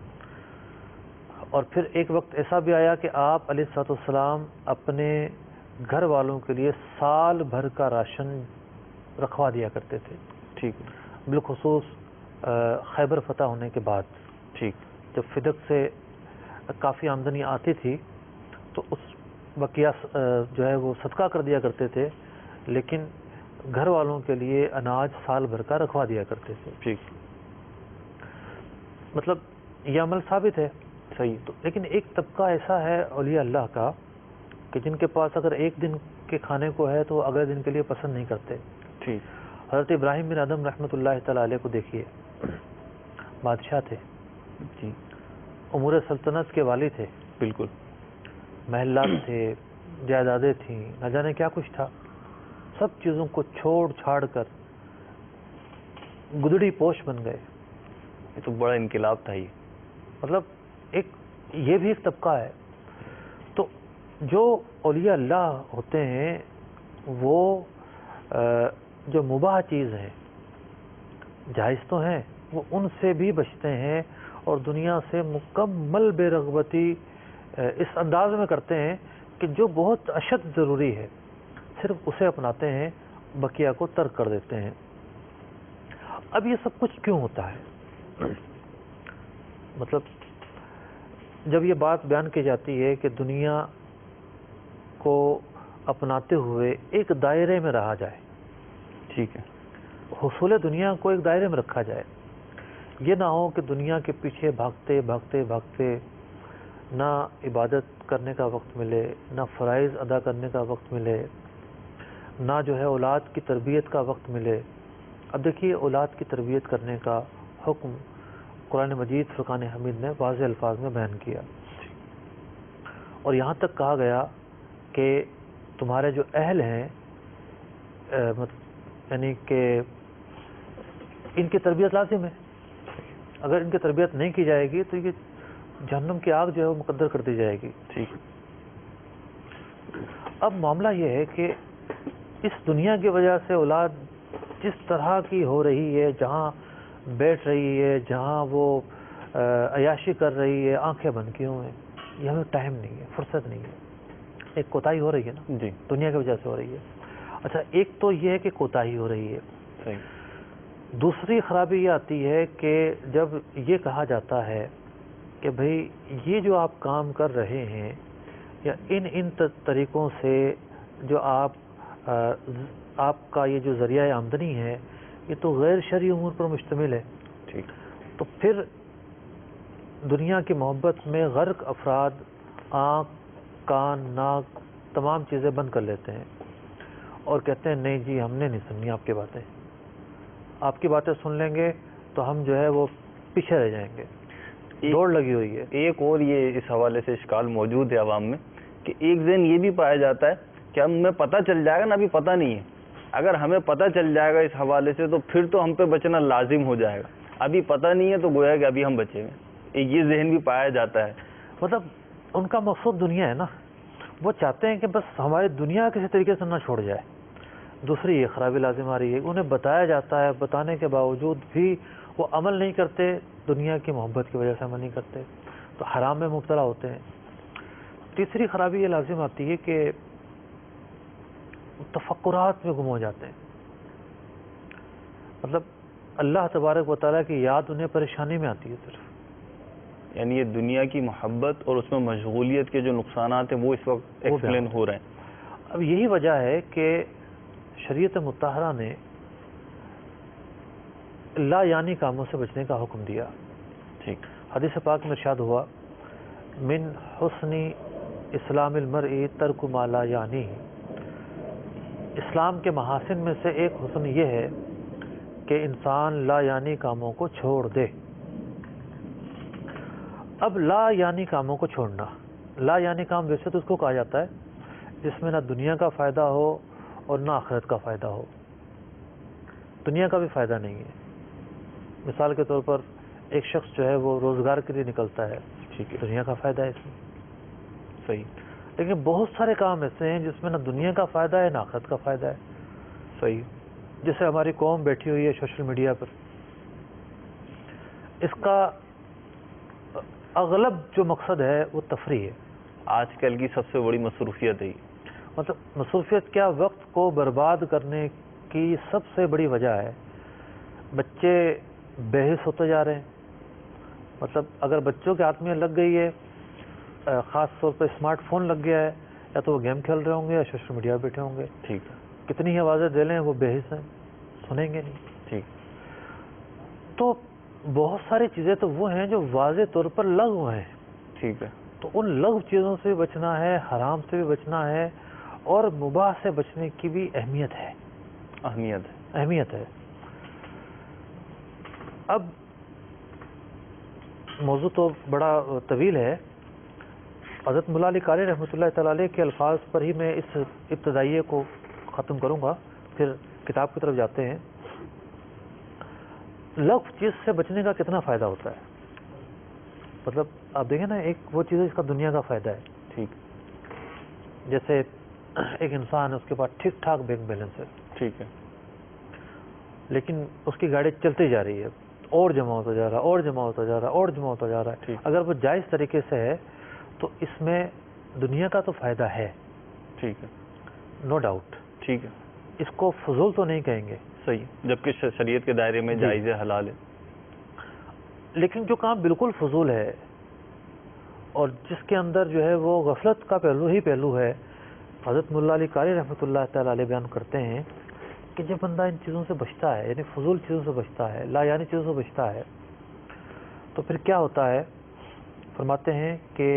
اور پھر ایک وقت ایسا بھی آیا کہ آپ علیہ الصلوۃ والسلام اپنے گھر والوں کے لیے سال بھر کا راشن رکھوا دیا کرتے تھے. ٹھیک ہے، بالخصوص خیبر فتح ہونے کے بعد، ٹھیک، جب فدق سے کافی آمدنی آتی تھی تو اس بقیہ جو ہے وہ صدقہ کر دیا کرتے تھے، لیکن گھر والوں کے لیے اناج سال بھر کا رکھوا دیا کرتے تھے. ٹھیک، مطلب یہ عمل ثابت ہے. صحیح. تو لیکن ایک طبقہ ایسا ہے اولیاء اللہ کا کہ جن کے پاس اگر ایک دن کے کھانے کو ہے تو اگلے دن کے لیے پسند نہیں کرتے. ٹھیک، حضرت ابراہیم بن ادم رحمۃ اللہ تعالیٰ علیہ کو دیکھیے، بادشاہ تھے، جی امور سلطنت کے والی تھے، بالکل، محلات تھے، جائیدادیں تھیں، نہ جانے کیا کچھ تھا. سب چیزوں کو چھوڑ چھاڑ کر گدڑی پوش بن گئے یہ تو بڑا انقلاب تھا یہ. مطلب یہ بھی ایک طبقہ ہے. تو جو اولیاء اللہ ہوتے ہیں وہ جو مباح چیز ہے، جائز تو ہیں، وہ ان سے بھی بچتے ہیں اور دنیا سے مکمل بے رغبتی اس انداز میں کرتے ہیں کہ جو بہت اشد ضروری ہے صرف اسے اپناتے ہیں، بقیہ کو ترک کر دیتے ہیں. اب یہ سب کچھ کیوں ہوتا ہے؟ مطلب جب یہ بات بیان کی جاتی ہے کہ دنیا کو اپناتے ہوئے ایک دائرے میں رہا جائے، ٹھیک ہے، حصول دنیا کو ایک دائرے میں رکھا جائے، یہ نہ ہو کہ دنیا کے پیچھے بھاگتے بھاگتے بھاگتے نہ عبادت کرنے کا وقت ملے، نہ فرائض ادا کرنے کا وقت ملے، نہ جو ہے اولاد کی تربیت کا وقت ملے. اب دیکھیے اولاد کی تربیت کرنے کا حکم قرآن مجید فرقان حمید نے واضح الفاظ میں بیان کیا، اور یہاں تک کہا گیا کہ تمہارے جو اہل ہیں یعنی کہ ان کی تربیت لازم ہے. اگر ان کی تربیت نہیں کی جائے گی تو یہ جہنم کی آگ جو ہے وہ مقدر کر دی جائے گی. ٹھیک. اب معاملہ یہ ہے کہ اس دنیا کی وجہ سے اولاد جس طرح کی ہو رہی ہے، جہاں بیٹھ رہی ہے، جہاں وہ عیاشی کر رہی ہے، آنکھیں بند کیے ہوئے ہیں، یہ ہمیں ٹائم نہیں ہے، فرصت نہیں ہے. ایک کوتاہی ہو رہی ہے نا جی، دنیا کی وجہ سے ہو رہی ہے. اچھا ایک تو یہ ہے کہ کوتاہی ہو رہی ہے. صحیح. دوسری خرابی یہ آتی ہے کہ جب یہ کہا جاتا ہے کہ بھئی یہ جو آپ کام کر رہے ہیں یا ان طریقوں سے جو آپ کا یہ جو ذریعہ آمدنی ہے یہ تو غیر شرعی امور پر مشتمل ہے. ٹھیک. تو پھر دنیا کی محبت میں غرق افراد آنکھ، کان، ناک تمام چیزیں بند کر لیتے ہیں اور کہتے ہیں نہیں جی ہم نے نہیں سننی آپ کی باتیں، آپ کی باتیں سن لیں گے تو ہم جو ہے وہ پیچھے رہ جائیں گے. دوڑ لگی ہوئی ہے. ایک اور یہ اس حوالے سے اشکال موجود ہے عوام میں کہ ایک ذہن یہ بھی پایا جاتا ہے کہ ہمیں پتہ چل جائے گا نا، ابھی پتہ نہیں ہے. اگر ہمیں پتہ چل جائے گا اس حوالے سے تو پھر تو ہم پہ بچنا لازم ہو جائے گا. ابھی پتہ نہیں ہے تو گویا کہ ابھی ہم بچے ہوئے. ایک یہ ذہن بھی پایا جاتا ہے. مطلب ان کا مقصود دنیا ہے نا، وہ چاہتے ہیں کہ بس ہماری دنیا کسی طریقے سے نہ چھوڑ جائے. دوسری یہ خرابی لازم آ رہی ہے، انہیں بتایا جاتا ہے، بتانے کے باوجود بھی وہ عمل نہیں کرتے، دنیا کی محبت کی وجہ سے عمل نہیں کرتے تو حرام میں مبتلا ہوتے ہیں. تیسری خرابی یہ لازم آتی ہے کہ تفکرات میں گم ہو جاتے ہیں. مطلب اللہ تبارک و تعالیٰ کی یاد انہیں پریشانی میں آتی ہے صرف. یعنی یہ دنیا کی محبت اور اس میں مشغولیت کے جو نقصانات ہیں وہ اس وقت ایکسپلین ہو رہے ہیں. اب یہی وجہ ہے کہ شریعت مطہرہ نے لا یعنی کاموں سے بچنے کا حکم دیا. ٹھیک. حدیث پاک میں ارشاد ہوا من حسن اسلام المرء ترک ما لا یعنی. اسلام کے محاسن میں سے ایک حسن یہ ہے کہ انسان لا یعنی کاموں کو چھوڑ دے. اب لا یعنی کاموں کو چھوڑنا، لا یعنی کام ویسے تو اس کو کہا جاتا ہے جس میں نہ دنیا کا فائدہ ہو اور نہ آخرت کا فائدہ ہو. دنیا کا بھی فائدہ نہیں ہے. مثال کے طور پر ایک شخص جو ہے وہ روزگار کے لیے نکلتا ہے، ٹھیک ہے، دنیا کا فائدہ ہے اس میں. صحیح. لیکن بہت سارے کام ایسے ہیں جس میں نہ دنیا کا فائدہ ہے نہ آخرت کا فائدہ ہے. صحیح. جیسے ہماری قوم بیٹھی ہوئی ہے سوشل میڈیا پر، اس کا اغلب جو مقصد ہے وہ تفریح ہے. آج کل کی سب سے بڑی مصروفیت ہے. مطلب مصروفیت کیا، وقت کو برباد کرنے کی سب سے بڑی وجہ ہے. بچے بے حس ہوتے جا رہے ہیں. مطلب اگر بچوں کے ہاتھ میں لگ گئی ہے، خاص طور پہ اسمارٹ فون لگ گیا ہے، یا تو وہ گیم کھیل رہے ہوں گے یا سوشل میڈیا پہ بیٹھے ہوں گے. ٹھیک ہے. کتنی ہی آوازیں دے لیں وہ بے حس ہیں، سنیں گے نہیں. ٹھیک. تو بہت ساری چیزیں تو وہ ہیں جو واضح طور پر لغو ہیں. ٹھیک ہے. تو ان لغو چیزوں سے بھی بچنا ہے، حرام سے بھی بچنا ہے، اور مباح سے بچنے کی بھی اہمیت ہے. اہمیت ہے. اب موضوع تو بڑا طویل ہے. حضرت مولا علی قاری رحمۃ اللہ تعالی علیہ کے الفاظ پر ہی میں اس ابتدائیے کو ختم کروں گا، پھر کتاب کی طرف جاتے ہیں. لغو چیز سے بچنے کا کتنا فائدہ ہوتا ہے. مطلب آپ دیکھیں نا، ایک وہ چیز ہے جس کا دنیا کا فائدہ ہے. ٹھیک. جیسے ایک انسان ہے، اس کے پاس ٹھیک ٹھاک بینک بیلنس ہے، ٹھیک ہے. لیکن اس کی گاڑی چلتی جا رہی ہے، اور جمع ہوتا جا رہا ہے، اور جمع ہوتا جا رہا ہے، اور جمع ہوتا جا رہا ہے. ٹھیک. اگر وہ جائز طریقے سے ہے تو اس میں دنیا کا تو فائدہ ہے. ٹھیک ہے. No doubt. ٹھیک ہے. اس کو فضول تو نہیں کہیں گے. صحیح، جبکہ شریعت کے دائرے میں جائز ہے، حلال ہے. لیکن جو کام بالکل فضول ہے اور جس کے اندر جو ہے وہ غفلت کا پہلو ہے، حضرت مولا علی قاری رحمۃ اللہ تعالی علیہ بیان کرتے ہیں کہ جب بندہ ان چیزوں سے بچتا ہے، یعنی فضول چیزوں سے بچتا ہے، لا یعنی چیزوں سے بچتا ہے، تو پھر کیا ہوتا ہے؟ فرماتے ہیں کہ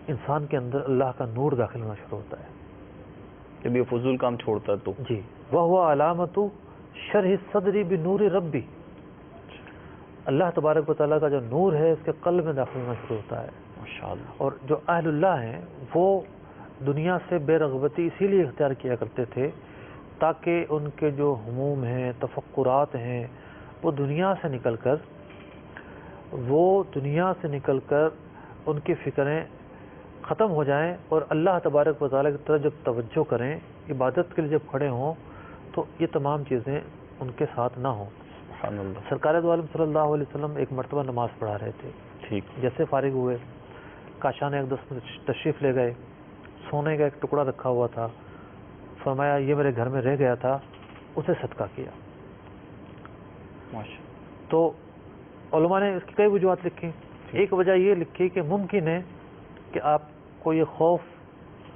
انسان کے اندر اللہ کا نور داخل ہونا شروع ہوتا ہے. جب یہ فضول کام چھوڑتا ہے تو جی. وَهُوَ عَلَامَةُ شَرْحِ الصَّدْرِ بِنُورِ رَبِّ. اللہ تبارک و تعالیٰ کا جو نور ہے اس کے قلب میں داخل ہونا شروع ہوتا ہے. ماشاءاللہ. اور جو اہل اللہ ہیں وہ دنیا سے بے رغبتی اسی لیے اختیار کیا کرتے تھے تاکہ ان کے جو ہموم ہیں، تفکرات ہیں، وہ دنیا سے نکل کر ان کی فکریں ختم ہو جائیں اور اللہ تبارک و تعالیٰ کی طرف جب توجہ کریں، عبادت کے لیے جب کھڑے ہوں تو یہ تمام چیزیں ان کے ساتھ نہ ہوں. سبحان اللہ. سرکار دو عالم صلی اللہ علیہ وسلم ایک مرتبہ نماز پڑھا رہے تھے. ٹھیک. جیسے فارغ ہوئے، کاشان ایک دس تشریف لے گئے. سونے کا ایک ٹکڑا رکھا ہوا تھا، فرمایا یہ میرے گھر میں رہ گیا تھا، اسے صدقہ کیا. ماشاء. تو علماء نے اس کی کئی وجوہات لکھی. ایک وجہ یہ لکھی کہ ممکن ہے کہ آپ کو یہ خوف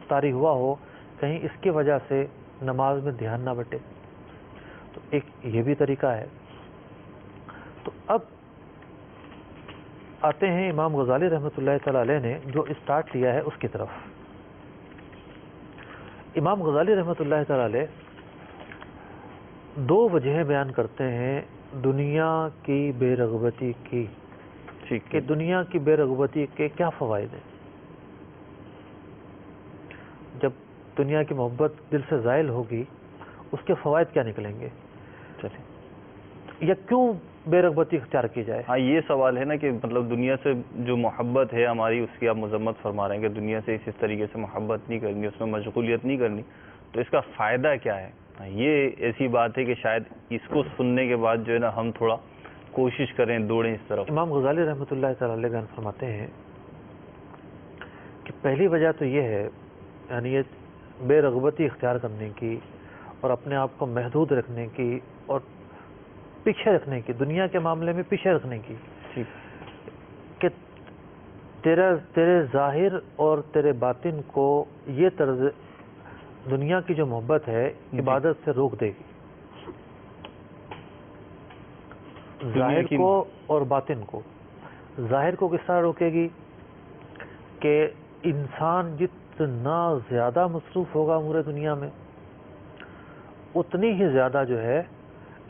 طاری ہوا ہو کہیں اس کی وجہ سے نماز میں دھیان نہ بٹے، تو ایک یہ بھی طریقہ ہے. تو اب آتے ہیں امام غزالی رحمۃ اللہ تعالی علیہ نے جو اسٹارٹ لیا ہے اس کی طرف. امام غزالی رحمۃ اللہ تعالی علیہ دو وجہیں بیان کرتے ہیں دنیا کی بے رغبتی کی. ٹھیک. کہ دنیا کی بے رغبتی کے کیا فوائد ہیں. جب دنیا کی محبت دل سے زائل ہوگی اس کے فوائد کیا نکلیں گے، چلیں. یا کیوں بے رغبتی اختیار کی جائے. ہاں، یہ سوال ہے نا کہ مطلب دنیا سے جو محبت ہے ہماری، اس کی آپ مذمت فرما رہے ہیں کہ دنیا سے اس طریقے سے محبت نہیں کرنی، اس میں مشغولیت نہیں کرنی، تو اس کا فائدہ کیا ہے؟ یہ ایسی بات ہے کہ شاید اس کو سننے کے بعد جو ہے نا ہم تھوڑا کوشش کریں، دوڑیں اس طرف. امام غزالی رحمۃ اللہ تعالی علیہ بیان فرماتے ہیں کہ پہلی وجہ تو یہ ہے، یعنی یہ بے رغبتی اختیار کرنے کی اور اپنے آپ کو محدود رکھنے کی اور پیچھے رکھنے کی، دنیا کے معاملے میں پیچھے رکھنے کی، کہ تیرے ظاہر اور تیرے باطن کو یہ طرز دنیا کی جو محبت ہے عبادت سے روک دے گی. ظاہر کو اور باطن کو. ظاہر کو کس طرح روکے گی کہ انسان جتنا زیادہ مصروف ہوگا امور دنیا میں اتنی ہی زیادہ جو ہے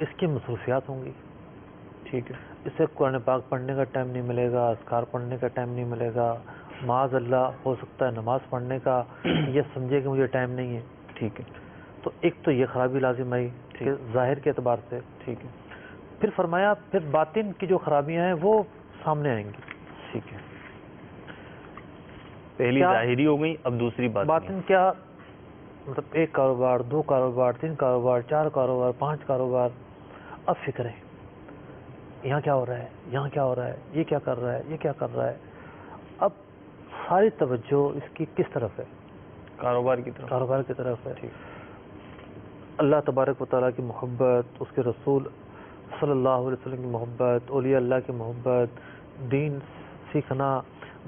اس کی مصروفیات ہوں گی. ٹھیک ہے. اسے قرآن پاک پڑھنے کا ٹائم نہیں ملے گا، اذکار پڑھنے کا ٹائم نہیں ملے گا، معاذ اللہ ہو سکتا ہے نماز پڑھنے کا یہ سمجھے کہ مجھے ٹائم نہیں ہے. ٹھیک ہے. تو ایک تو یہ خرابی لازم آئی کہ ظاہر کے اعتبار سے. ٹھیک ہے. پھر فرمایا پھر باطن کی جو خرابیاں ہیں وہ سامنے آئیں گی. ٹھیک ہے. پہلی ظاہری ہو گئی، اب دوسری باطن کیا؟ مطلب ایک کاروبار، دو کاروبار، تین کاروبار، چار کاروبار، پانچ کاروبار. اب فکریں یہاں کیا ہو رہا ہے، یہاں کیا ہو رہا ہے، یہ کیا کر رہا ہے، یہ کیا کر رہا ہے. اب ساری توجہ اس کی کس طرف ہے؟ کاروبار کی طرف. کاروبار کی طرف ہے. اللہ تبارک و تعالیٰ کی محبت، اس کے رسول صلی اللہ علیہ وسلم کی محبت، اولیاء اللہ کی محبت، دین سیکھنا،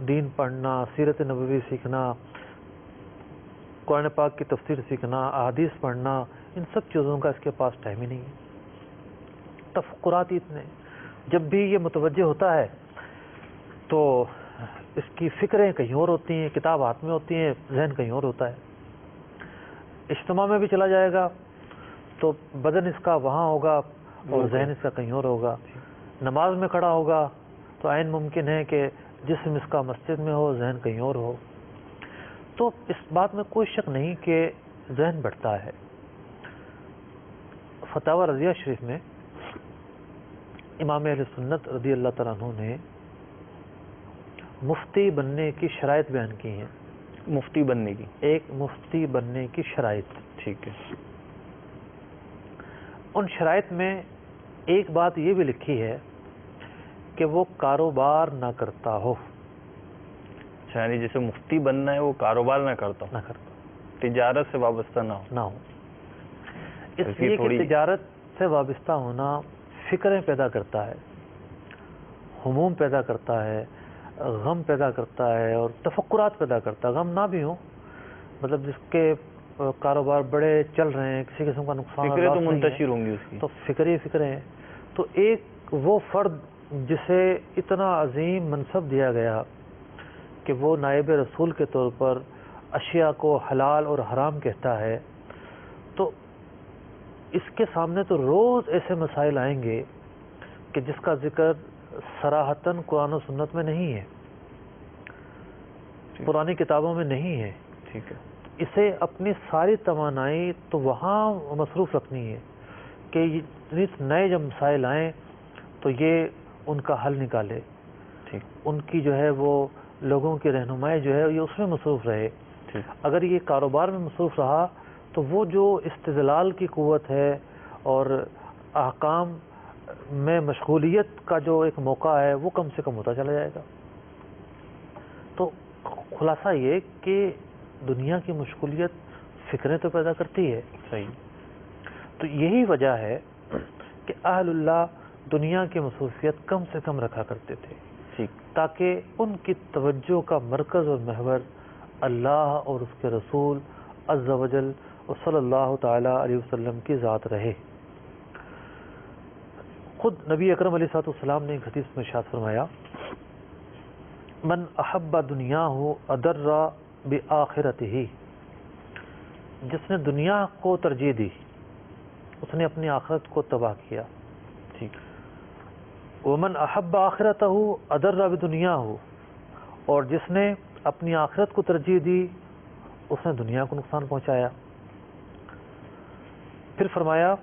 دین پڑھنا، سیرت نبوی سیکھنا، قرآن پاک کی تفسیر سیکھنا، احادیث پڑھنا، ان سب چیزوں کا اس کے پاس ٹائم ہی نہیں ہے. تفکرات اتنے. جب بھی یہ متوجہ ہوتا ہے تو اس کی فکریں کہیں اور ہوتی ہیں، کتاب ہاتھ میں ہوتی ہیں، ذہن کہیں اور ہوتا ہے. اجتماع میں بھی چلا جائے گا تو بدن اس کا وہاں ہوگا اور ذہن اس کا کہیں اور ہوگا. نماز میں کھڑا ہوگا تو عین ممکن ہے کہ جسم اس کا مسجد میں ہو، ذہن کہیں اور ہو. تو اس بات میں کوئی شک نہیں کہ ذہن بڑھتا ہے. فتاوی رضیہ شریف میں امام اہل سنت رضی اللہ تعالیٰ عنہ نے مفتی بننے کی شرائط بیان کی ہیں. مفتی بننے کی ایک مفتی بننے کی شرائط. ٹھیک ہے. ان شرائط میں ایک بات یہ بھی لکھی ہے کہ وہ کاروبار نہ کرتا ہو. اچھا، یعنی جسے مفتی بننا ہے وہ کاروبار نہ کرتا ہو، تجارت سے وابستہ نہ ہو. اس لیے کہ تجارت سے وابستہ ہونا فکریں پیدا کرتا ہے، ہموم پیدا کرتا ہے، غم پیدا کرتا ہے اور تفکرات پیدا کرتا ہے. غم نہ بھی ہوں، مطلب جس کے کاروبار بڑے چل رہے ہیں، کسی قسم کا نقصان فکریں تو منتشر ہوں گی اس کی، تو فکریں ہیں. تو ایک وہ فرد جسے اتنا عظیم منصب دیا گیا کہ وہ نائب رسول کے طور پر اشیاء کو حلال اور حرام کہتا ہے، تو اس کے سامنے تو روز ایسے مسائل آئیں گے کہ جس کا ذکر صراحتاً قرآن و سنت میں نہیں ہے، پرانی کتابوں میں نہیں ہے. ٹھیک ہے. اسے اپنی ساری توانائی تو وہاں مصروف رکھنی ہے کہ نئے جب مسائل آئیں تو یہ ان کا حل نکالے. ٹھیک. ان کی جو ہے وہ لوگوں کی رہنمائی جو ہے یہ اس میں مصروف رہے. اگر یہ کاروبار میں مصروف رہا تو وہ جو استدلال کی قوت ہے اور احکام میں مشغولیت کا جو ایک موقع ہے وہ کم سے کم ہوتا چلا جائے گا. تو خلاصہ یہ کہ دنیا کی مشغولیت فکریں تو پیدا کرتی ہے. صحیح. تو یہی وجہ ہے کہ اہل اللہ دنیا کی مصروفیت کم سے کم رکھا کرتے تھے، تاکہ ان کی توجہ کا مرکز اور محور اللہ اور اس کے رسول عز و جل اور صلی اللہ تعالی علیہ وسلم کی ذات رہے. خود نبی اکرم علیہ الصلوۃ والسلام نے ایک حدیث میں ارشاد فرمایا، من احب دنیاہ اضر بآخرتہ، جس نے دنیا کو ترجیح دی اس نے اپنی آخرت کو تباہ کیا. ٹھیک. ومن احب آخرتہ اضر بدنیاہ، اور جس نے اپنی آخرت کو ترجیح دی اس نے دنیا کو نقصان پہنچایا. پھر فرمایا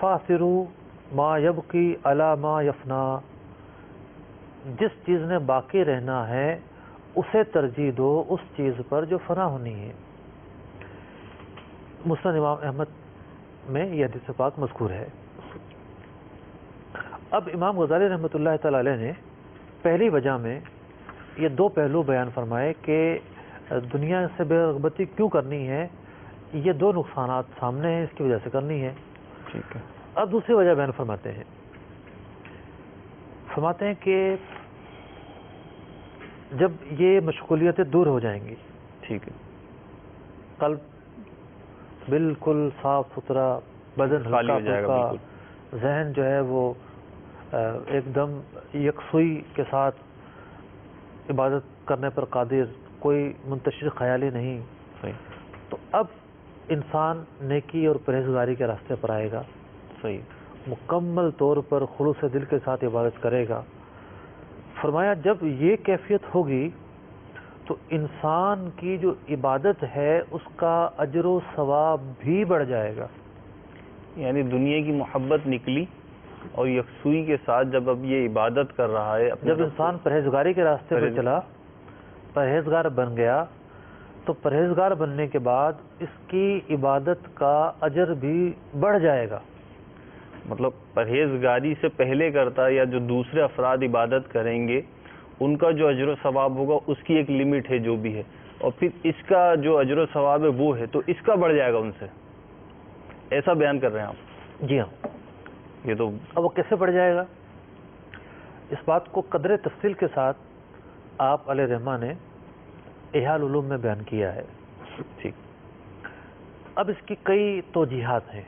فاصروا ما یبقی علی ما یفنا، جس چیز نے باقی رہنا ہے اسے ترجیح دو اس چیز پر جو فنا ہونی ہے. مسند امام احمد میں یہ حدیث پاک مذکور ہے. اب امام غزالی رحمۃ اللہ تعالی علیہ نے پہلی وجہ میں یہ دو پہلو بیان فرمائے کہ دنیا سے بے رغبتی کیوں کرنی ہے. یہ دو نقصانات سامنے ہیں، اس کی وجہ سے کرنی ہے. ٹھیک ہے. اب دوسری وجہ بیان فرماتے ہیں کہ جب یہ مشغولیتیں دور ہو جائیں گی، ٹھیک ہے، قلب بالکل صاف ستھرا، بدن خالی ہو جائے گا، ذہن جو ہے وہ ایک دم یکسوئی کے ساتھ عبادت کرنے پر قادر، کوئی منتشر خیالی نہیں. صحیح. تو اب انسان نیکی اور پرہیزگاری کے راستے پر آئے گا. صحیح. مکمل طور پر خلوص دل کے ساتھ عبادت کرے گا. فرمایا جب یہ کیفیت ہوگی تو انسان کی جو عبادت ہے اس کا اجر و ثواب بھی بڑھ جائے گا. یعنی دنیا کی محبت نکلی اور یکسوئی کے ساتھ جب اب یہ عبادت کر رہا ہے، جب انسان پرہیزگاری کے راستے پر چلا، پرہیزگار بن گیا، تو پرہیزگار بننے کے بعد اس کی عبادت کا اجر بھی بڑھ جائے گا. مطلب پرہیزگاری سے پہلے کرتا یا جو دوسرے افراد عبادت کریں گے ان کا جو اجر و ثواب ہوگا اس کی ایک لمٹ ہے جو بھی ہے، اور پھر اس کا جو اجر و ثواب ہے وہ ہے، تو اس کا بڑھ جائے گا ان سے. ایسا بیان کر رہے ہیں آپ؟ جی ہاں. یہ تو اب وہ کیسے بڑھ جائے گا؟ اس بات کو قدر تفصیل کے ساتھ آپ علیہ رحمٰ نے احیاء العلوم میں بیان کیا ہے. ٹھیک. اب اس کی کئی توجیحات ہیں.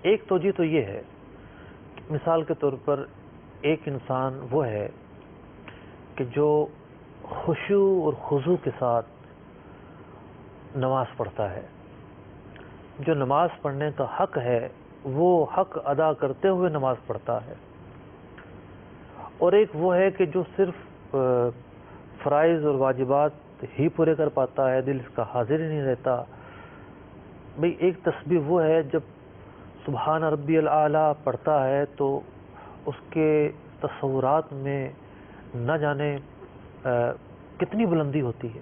ایک توجیہ تو یہ ہے کہ مثال کے طور پر ایک انسان وہ ہے کہ جو خشوع اور خضوع کے ساتھ نماز پڑھتا ہے، جو نماز پڑھنے کا حق ہے وہ حق ادا کرتے ہوئے نماز پڑھتا ہے. اور ایک وہ ہے کہ جو صرف فرائض اور واجبات ہی پورے کر پاتا ہے، دل اس کا حاضر ہی نہیں رہتا. بھئی ایک تسبیح وہ ہے جب سبحان ربی الاعلیٰ پڑھتا ہے تو اس کے تصورات میں نہ جانے کتنی بلندی ہوتی ہے.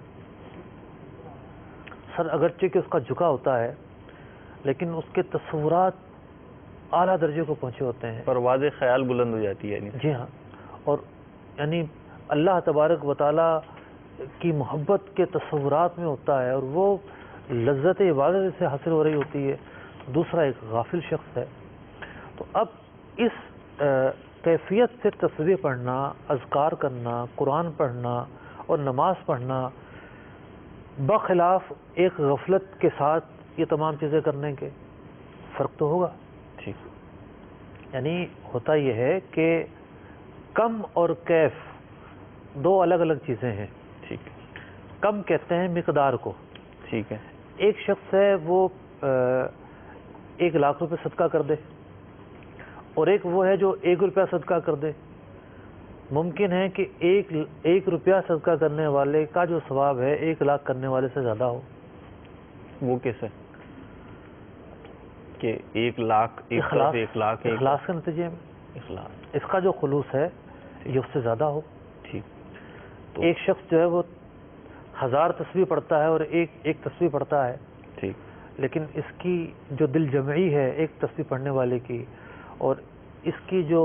سر اگرچہ کہ اس کا جھکا ہوتا ہے لیکن اس کے تصورات اعلیٰ درجے کو پہنچے ہوتے ہیں. پرواز خیال بلند ہو جاتی ہے. جی ہاں. اور یعنی اللہ تبارک و تعالیٰ کی محبت کے تصورات میں ہوتا ہے اور وہ لذت عبادت سے حاصل ہو رہی ہوتی ہے. دوسرا ایک غافل شخص ہے. تو اب اس کیفیت سے تسبیح پڑھنا، اذکار کرنا، قرآن پڑھنا اور نماز پڑھنا بخلاف ایک غفلت کے ساتھ یہ تمام چیزیں کرنے کے فرق تو ہوگا. ٹھیک. یعنی ہوتا یہ ہے کہ کم اور کیف دو الگ الگ چیزیں ہیں. ٹھیک. کم کہتے ہیں مقدار کو. ٹھیک ہے. ایک شخص ہے وہ 1,00,000 روپے صدقہ کر دے اور ایک وہ ہے جو 1 روپیہ صدقہ کر دے. ممکن ہے کہ 1 روپیہ صدقہ کرنے والے کا جو ثواب ہے 1,00,000 کرنے والے سے زیادہ ہو. وہ کیسے کہ 1,00,000 اخلاص کے نتیجے میں اخلاص اس کا جو خلوص ہے یہ اس سے زیادہ ہو. ٹھیک. ایک شخص جو ہے وہ 1000 تسبیح پڑھتا ہے اور ایک تسبیح پڑھتا ہے. ٹھیک. لیکن اس کی جو دل جمعی ہے ایک تسبیح پڑھنے والے کی اور اس کی جو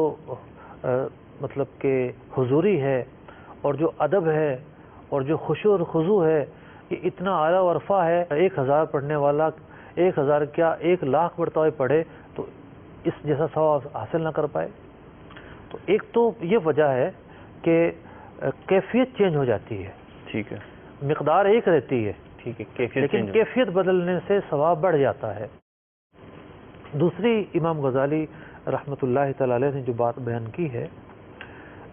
مطلب کہ حضوری ہے اور جو ادب ہے اور جو خشوع اور خضوع ہے یہ اتنا اعلیٰ و عرفہ ہے. 1000 پڑھنے والا 1000 کیا 1,00,000 پڑھتا ہوئے پڑھے تو اس جیسا ثواب حاصل نہ کر پائے. تو ایک تو یہ وجہ ہے کہ کیفیت چینج ہو جاتی ہے. ٹھیک ہے. مقدار ایک رہتی ہے. ٹھیک ہے. لیکن کیفیت بدلنے سے ثواب بڑھ جاتا ہے. دوسری امام غزالی رحمۃ اللہ تعالی علیہ نے جو بات بیان کی ہے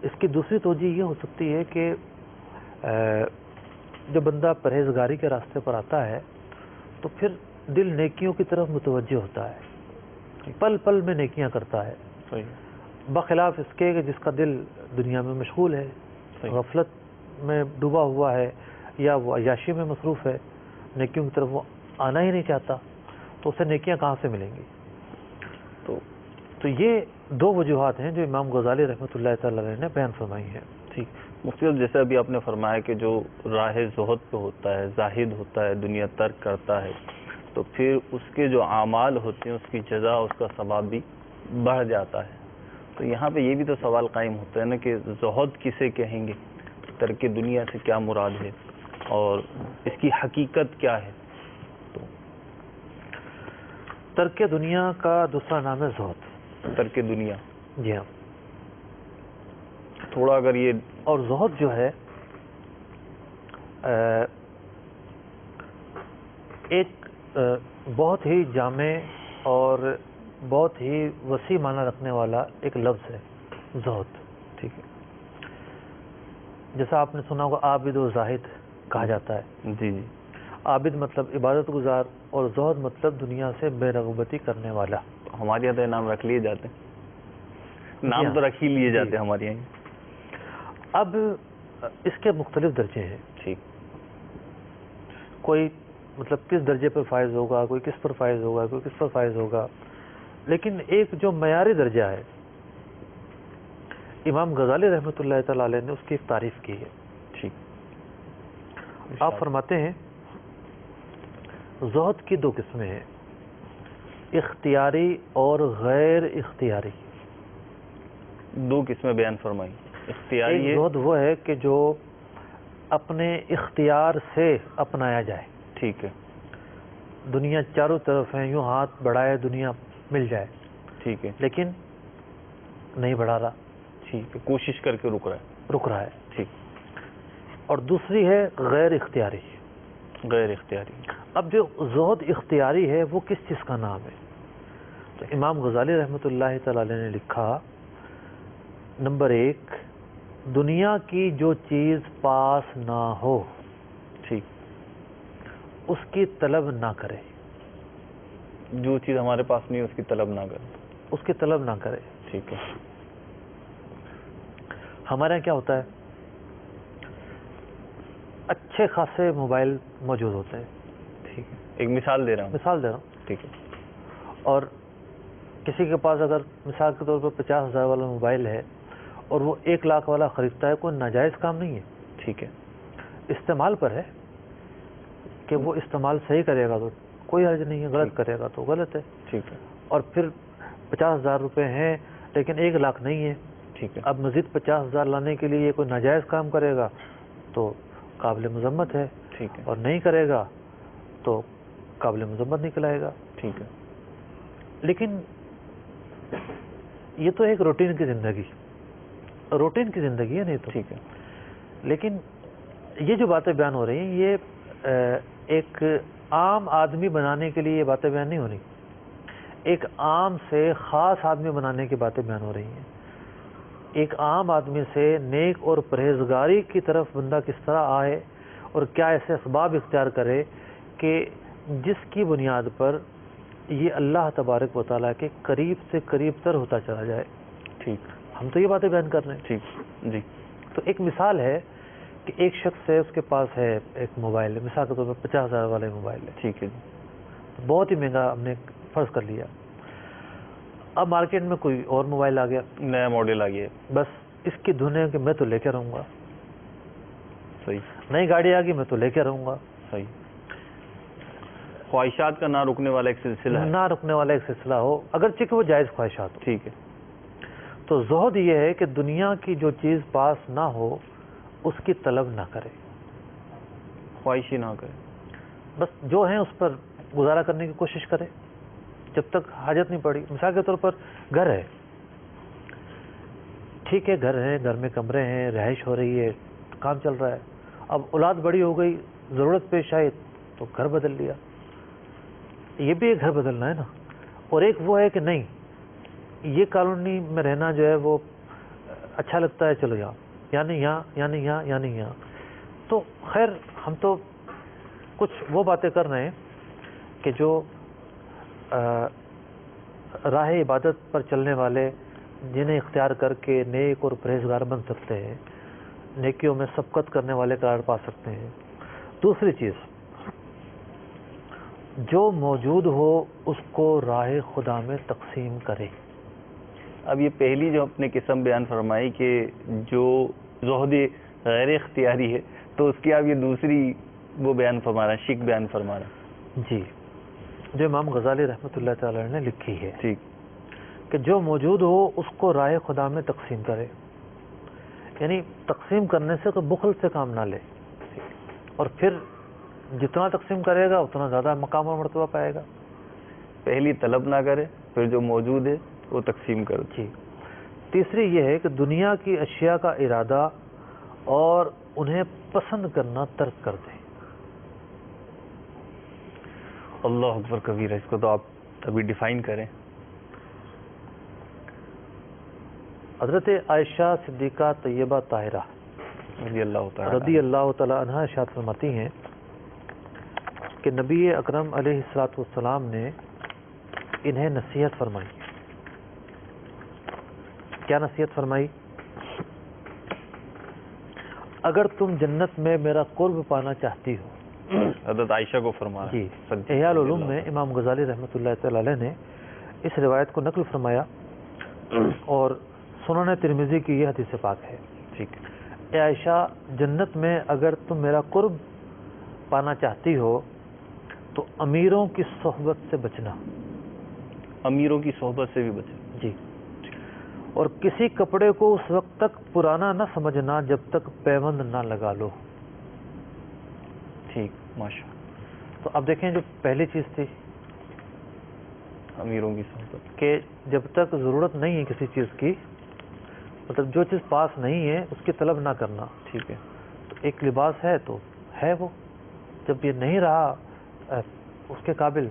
اس کی دوسری توجہ یہ ہو سکتی ہے کہ جب بندہ پرہیزگاری کے راستے پر آتا ہے تو پھر دل نیکیوں کی طرف متوجہ ہوتا ہے. پل پل میں نیکیاں کرتا ہے. صحیح. بخلاف اس کے کہ جس کا دل دنیا میں مشغول ہے، غفلت میں ڈوبا ہوا ہے یا وہ عیاشی میں مصروف ہے، نیکیوں کی طرف وہ آنا ہی نہیں چاہتا تو اسے نیکیاں کہاں سے ملیں گی. تو یہ دو وجوہات ہیں جو امام غزالی رحمۃ اللہ تعالی علیہ نے بیان فرمائی ہیں. ٹھیک. مفتی صاحب جیسے ابھی آپ نے فرمایا کہ جو راہ زہد پہ ہوتا ہے، زاہد ہوتا ہے، دنیا ترک کرتا ہے تو پھر اس کے جو اعمال ہوتے ہیں اس کی جزا اس کا ثواب بھی بڑھ جاتا ہے. تو یہاں پہ یہ بھی تو سوال قائم ہوتا ہے نا کہ زہد کسے کہیں گے، ترک دنیا سے کیا مراد ہے اور اس کی حقیقت کیا ہے. تو ترک دنیا کا دوسرا نام ہے زہد. ترک دنیا. جی ہاں. تھوڑا اگر یہ اور زہد جو ہے ایک بہت ہی جامع اور بہت ہی وسیع معنی رکھنے والا ایک لفظ ہے زہد. ٹھیک ہے. جیسا آپ نے سنا ہوگا عابد و زاہد کہا جاتا ہے. جی جی. عابد مطلب عبادت گزار اور زہد مطلب دنیا سے بے رغبتی کرنے والا. ہمارے یہاں تو نام رکھ لیے جاتے ہیں، نام تو رکھ ہی لیے جاتے ہیں ہمارے یہاں. اب اس کے مختلف درجے ہیں. ٹھیک. کوئی مطلب کس درجے پر فائز ہوگا، کوئی کس پر فائز ہوگا، کوئی کس پر فائز ہوگا. لیکن ایک جو معیاری درجہ ہے امام غزالی رحمۃ اللہ تعالی علیہ نے اس کی ایک تعریف کی ہے. ٹھیک. آپ فرماتے ہیں زہد کی 2 قسمیں ہیں، اختیاری اور غیر اختیاری. 2 قسمیں بیان فرمائی. اختیاری ایک زہد وہ ہے کہ جو اپنے اختیار سے اپنایا جائے. ٹھیک ہے. دنیا چاروں طرف ہے، یوں ہاتھ بڑھائے دنیا مل جائے. ٹھیک ہے. لیکن نہیں بڑھا رہا. ٹھیک ہے. کوشش کر کے رک رہا ہے. ٹھیک. اور دوسری ہے غیر اختیاری. غیر اختیاری. اب جو زہد اختیاری ہے وہ کس چیز کا نام ہے؟ تو امام غزالی رحمۃ اللہ تعالی علیہ نے لکھا نمبر 1 دنیا کی جو چیز پاس نہ ہو. ٹھیک. اس کی طلب نہ کرے. جو چیز ہمارے پاس نہیں اس کی طلب نہ کرے. اس کی طلب نہ کرے. ٹھیک ہے. ہمارے یہاں کیا ہوتا ہے، اچھے خاصے موبائل موجود ہوتے ہیں. ٹھیک ہے. ایک مثال دے رہا ہوں. مثال دے رہا ہوں. ٹھیک ہے. اور کسی کے پاس اگر مثال کے طور پر 50,000 والا موبائل ہے اور وہ 1 لاکھ والا خریدتا ہے، کوئی ناجائز کام نہیں ہے، ٹھیک ہے، استعمال پر ہے کہ وہ استعمال صحیح کرے گا تو کوئی حرج نہیں ہے، غلط کرے گا تو غلط ہے. ٹھیک ہے، اور پھر 50,000 روپے ہیں لیکن 1 لاکھ نہیں ہے، ٹھیک ہے، اب مزید 50,000 لانے کے لیے یہ کوئی ناجائز کام کرے گا تو قابل مذمت ہے، ٹھیک ہے، اور نہیں کرے گا تو قابل مذمت نہیں کہلائے گا. ٹھیک ہے، لیکن یہ تو ایک روٹین کی زندگی ہے نہیں تو. ٹھیک ہے، لیکن یہ جو باتیں بیان ہو رہی ہیں یہ ایک عام آدمی بنانے کے لیے یہ باتیں بیان نہیں ہونی، ایک عام سے خاص آدمی بنانے کی باتیں بیان ہو رہی ہیں. ایک عام آدمی سے نیک اور پرہیزگاری کی طرف بندہ کس طرح آئے اور کیا ایسے اسباب اختیار کرے کہ جس کی بنیاد پر یہ اللہ تبارک و تعالیٰ کے قریب سے قریب تر ہوتا چلا جائے. ٹھیک، ہم تو یہ باتیں بیان کر رہے ہیں. ٹھیک، جی، تو ایک مثال ہے کہ ایک شخص ہے، اس کے پاس ہے ایک موبائل ہے، مثال کے طور پر 50,000 والا موبائل ہے، ٹھیک ہے، جی، بہت ہی مہنگا ہم نے فرض کر لیا. اب مارکیٹ میں کوئی اور موبائل آ گیا، نیا ماڈل آ گیا، بس اس کی دھن ہے کہ میں تو لے کے رہوں گا. صحیح، نئی گاڑی آ گئی میں تو لے کے رہوں گا. صحیح، خواہشات کا نہ رکنے والا ایک سلسلہ ہے، نہ رکنے والا ایک سلسلہ ہو، اگرچہ کہ وہ جائز خواہشات ہو. ٹھیک ہے، تو زہد یہ ہے کہ دنیا کی جو چیز پاس نہ ہو اس کی طلب نہ کرے، خواہش ہی نہ کرے، بس جو ہیں اس پر گزارا کرنے کی کوشش کرے جب تک حاجت نہیں پڑی. مثال کے طور پر گھر ہے، ٹھیک ہے، گھر ہے، گھر میں کمرے ہیں، رہائش ہو رہی ہے، کام چل رہا ہے. اب اولاد بڑی ہو گئی، ضرورت پیش آئی تو گھر بدل لیا. یہ بھی ایک گھر بدلنا ہے نا. اور ایک وہ ہے کہ نہیں، یہ کالونی میں رہنا جو ہے وہ اچھا لگتا ہے، چلو یہاں، یعنی یہاں. تو خیر ہم تو کچھ وہ باتیں کر رہے ہیں کہ جو راہ عبادت پر چلنے والے جنہیں اختیار کر کے نیک اور پرہیزگار بن سکتے ہیں، نیکیوں میں سبقت کرنے والے قرار پا سکتے ہیں. دوسری چیز، جو موجود ہو اس کو راہ خدا میں تقسیم کرے. اب یہ پہلی جو اپنے قسم بیان فرمائی کہ جو زہد غیر اختیاری ہے، تو اس کی آپ یہ دوسری وہ بیان فرما رہے ہیں، شک بیان فرما رہے ہیں. جی، جو امام غزالی رحمۃ اللہ تعالی نے لکھی ہے ٹھیک، کہ جو موجود ہو اس کو راہ خدا میں تقسیم کرے، یعنی تقسیم کرنے سے تو بخل سے کام نہ لے، اور پھر جتنا تقسیم کرے گا اتنا زیادہ مقام اور مرتبہ پائے گا. پہلی طلب نہ کرے، پھر جو موجود ہے وہ تقسیم کرے. جی. تیسری یہ ہے کہ دنیا کی اشیاء کا ارادہ اور انہیں پسند کرنا ترک کر دے. اللہ اکبر کبیرہ، اس کو تو آپ ابھی ڈیفائن کریں. حضرت عائشہ صدیقہ طیبہ طاہرہ رضی اللہ تعالی عنہا ارشاد فرماتی ہیں کہ نبی اکرم علیہ الصلوۃ والسلام نے انہیں نصیحت فرمائی. کیا نصیحت فرمائی؟ اگر تم جنت میں میرا قرب پانا چاہتی ہو. حضرت عائشہ کو فرما رہے جی، ہیں. احیاء العلوم میں امام غزالی رحمۃ اللہ تعالی علیہ نے اس روایت کو نقل فرمایا اور سنن ترمذی کی یہ حدیث پاک ہے. ٹھیک، اے عائشہ، جنت میں اگر تم میرا قرب پانا چاہتی ہو تو امیروں کی صحبت سے بچنا. امیروں کی صحبت سے بھی بچے. جی. اور کسی کپڑے کو اس وقت تک پرانا نہ سمجھنا جب تک پیوند نہ لگا لو. ٹھیک، ماشاء. تو اب دیکھیں، جو پہلی چیز تھی امیروں کی صحبت، کہ جب تک ضرورت نہیں ہے کسی چیز کی، مطلب جو چیز پاس نہیں ہے اس کی طلب نہ کرنا. ٹھیک ہے. تو ایک لباس ہے تو ہے، وہ جب یہ نہیں رہا اس کے قابل